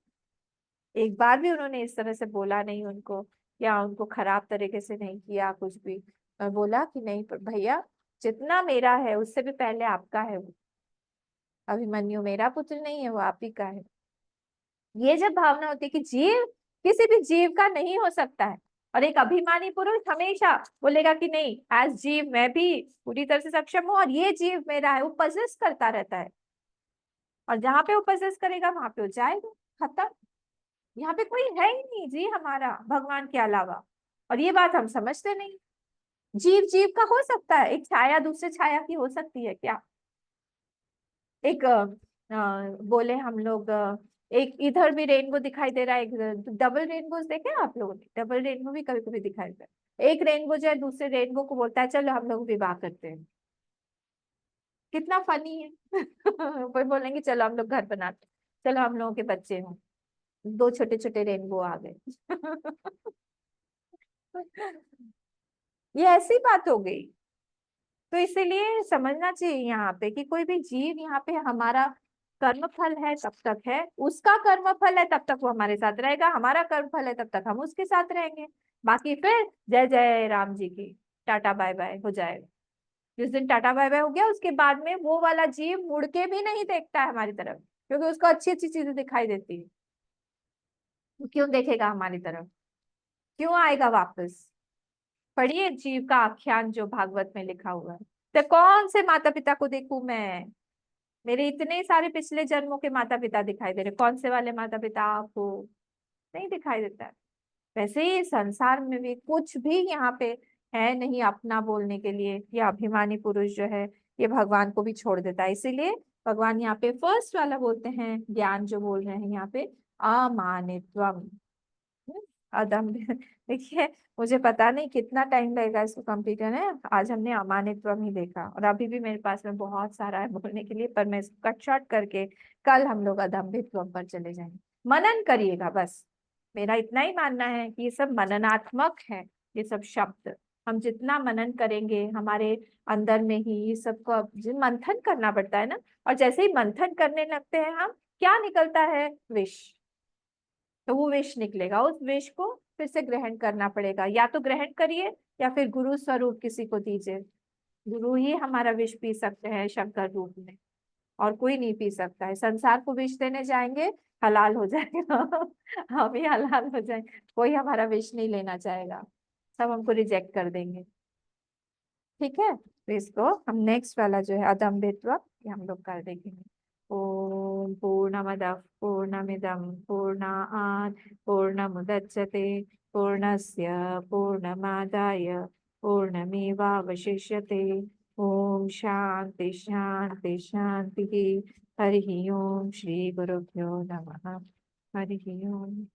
एक बार भी उन्होंने इस तरह से बोला नहीं उनको या उनको खराब तरीके से नहीं किया कुछ भी। मैं बोला कि नहीं भैया, जितना मेरा है उससे भी पहले आपका है वो। अभिमन्यु मेरा पुत्र नहीं है, वो आप ही का है। ये जब भावना होती है कि जीव किसी भी जीव का नहीं हो सकता है, और एक अभिमानी पुरुष हमेशा बोलेगा कि नहीं, एज जीव मैं भी पूरी तरह से सक्षम हूँ और ये जीव मेरा है, वो पजेस करता रहता है। और जहां पे वो पजेस करेगा वहां पे वो जाएगा, खत्म। यहाँ पे कोई है ही नहीं जी हमारा भगवान के अलावा, और ये बात हम समझते नहीं। जीव जीव का हो सकता है, एक छाया दूसरे छाया की हो सकती है क्या? एक बोले हम लोग, एक इधर भी रेनबो दिखाई दे रहा है, एक डबल रेनबोज देखे हैं आप लोगों ने? डबल रेनबो भी कभी कभी दिखाई देता है। एक रेनबो जो है दूसरे रेनबो को बोलता है चलो हम लोग विवाह करते हैं। कितना फनी है। कोई बोलेंगे चलो हम लोग घर बनाते हैं, चलो हम लोगों के बच्चे हों। दो छोटे छोटे रेनबो आ गए। ये ऐसी बात हो गई। तो इसीलिए समझना चाहिए यहाँ पे कि कोई भी जीव यहाँ पे हमारा कर्म फल है तब तक है, उसका कर्म फल है तब तक वो हमारे साथ रहेगा, हमारा कर्म फल है तब तक हम उसके साथ रहेंगे। बाकी फिर जय जय राम जी की, टाटा बाय बाय हो जाएगा। जिस दिन टाटा बाय बाय हो गया उसके बाद में वो वाला जीव मुड़ के भी नहीं देखता है हमारी तरफ, क्योंकि उसको अच्छी अच्छी चीजें दिखाई देती है। वो क्यों देखेगा हमारी तरफ, क्यों आएगा वापस? पढ़िए जीव का आख्यान जो भागवत में लिखा हुआ है। तो कौन से माता पिता को देखूं मैं? मेरे इतने सारे पिछले जन्मों के माता पिता दिखाई दे रहे, कौन से वाले माता पिता आपको? नहीं दिखाई देता है। वैसे ही संसार में भी कुछ भी यहाँ पे है नहीं अपना बोलने के लिए। ये अभिमानी पुरुष जो है ये भगवान को भी छोड़ देता है। इसीलिए भगवान यहाँ पे फर्स्ट वाला बोलते हैं, ज्ञान जो बोल रहे हैं यहाँ पे, अमानित्वम, अदम्भ। देखिए मुझे पता नहीं कितना टाइम लगेगा इसको कंप्लीट करने। आज हमने अमानित्वम ही देखा, और अभी भी मेरे पास में बहुत सारा है बोलने के लिए, पर मैं इसको कट शॉर्ट करके कल हम लोग अदम्भित्वम पर चले जाएंगे। मनन करिएगा बस, मेरा इतना ही मानना है कि ये सब मननात्मक है। ये सब शब्द हम जितना मनन करेंगे हमारे अंदर में ही ये सबको मंथन करना पड़ता है ना। और जैसे ही मंथन करने लगते हैं हम, क्या निकलता है? विष। तो वो विष निकलेगा, उस विष को फिर से ग्रहण करना पड़ेगा। या तो ग्रहण करिए या फिर गुरु स्वरूप किसी को दीजिए। गुरु ही हमारा विष पी सकते हैं शंकर रूप में, और कोई नहीं पी सकता है। संसार को विष देने जाएंगे हलाल हो जाएगा। हम ही हलाल हो जाएंगे, कोई हमारा विष नहीं लेना चाहेगा, सब हमको रिजेक्ट कर देंगे। ठीक है, तो इसको हम नेक्स्ट वाला जो है अदम्भित्व, ये हम लोग कर देखेंगे। ओम पूर्णमदः पूर्णमिदं पूर्णात् पूर्णमुदच्यते पूर्णस्य पूर्णमादाय पूर्णमेवावशिष्यते। ओम शांति शांति शांति। हरि ओम। श्री गुरुभ्यो नमः। हरि ओम।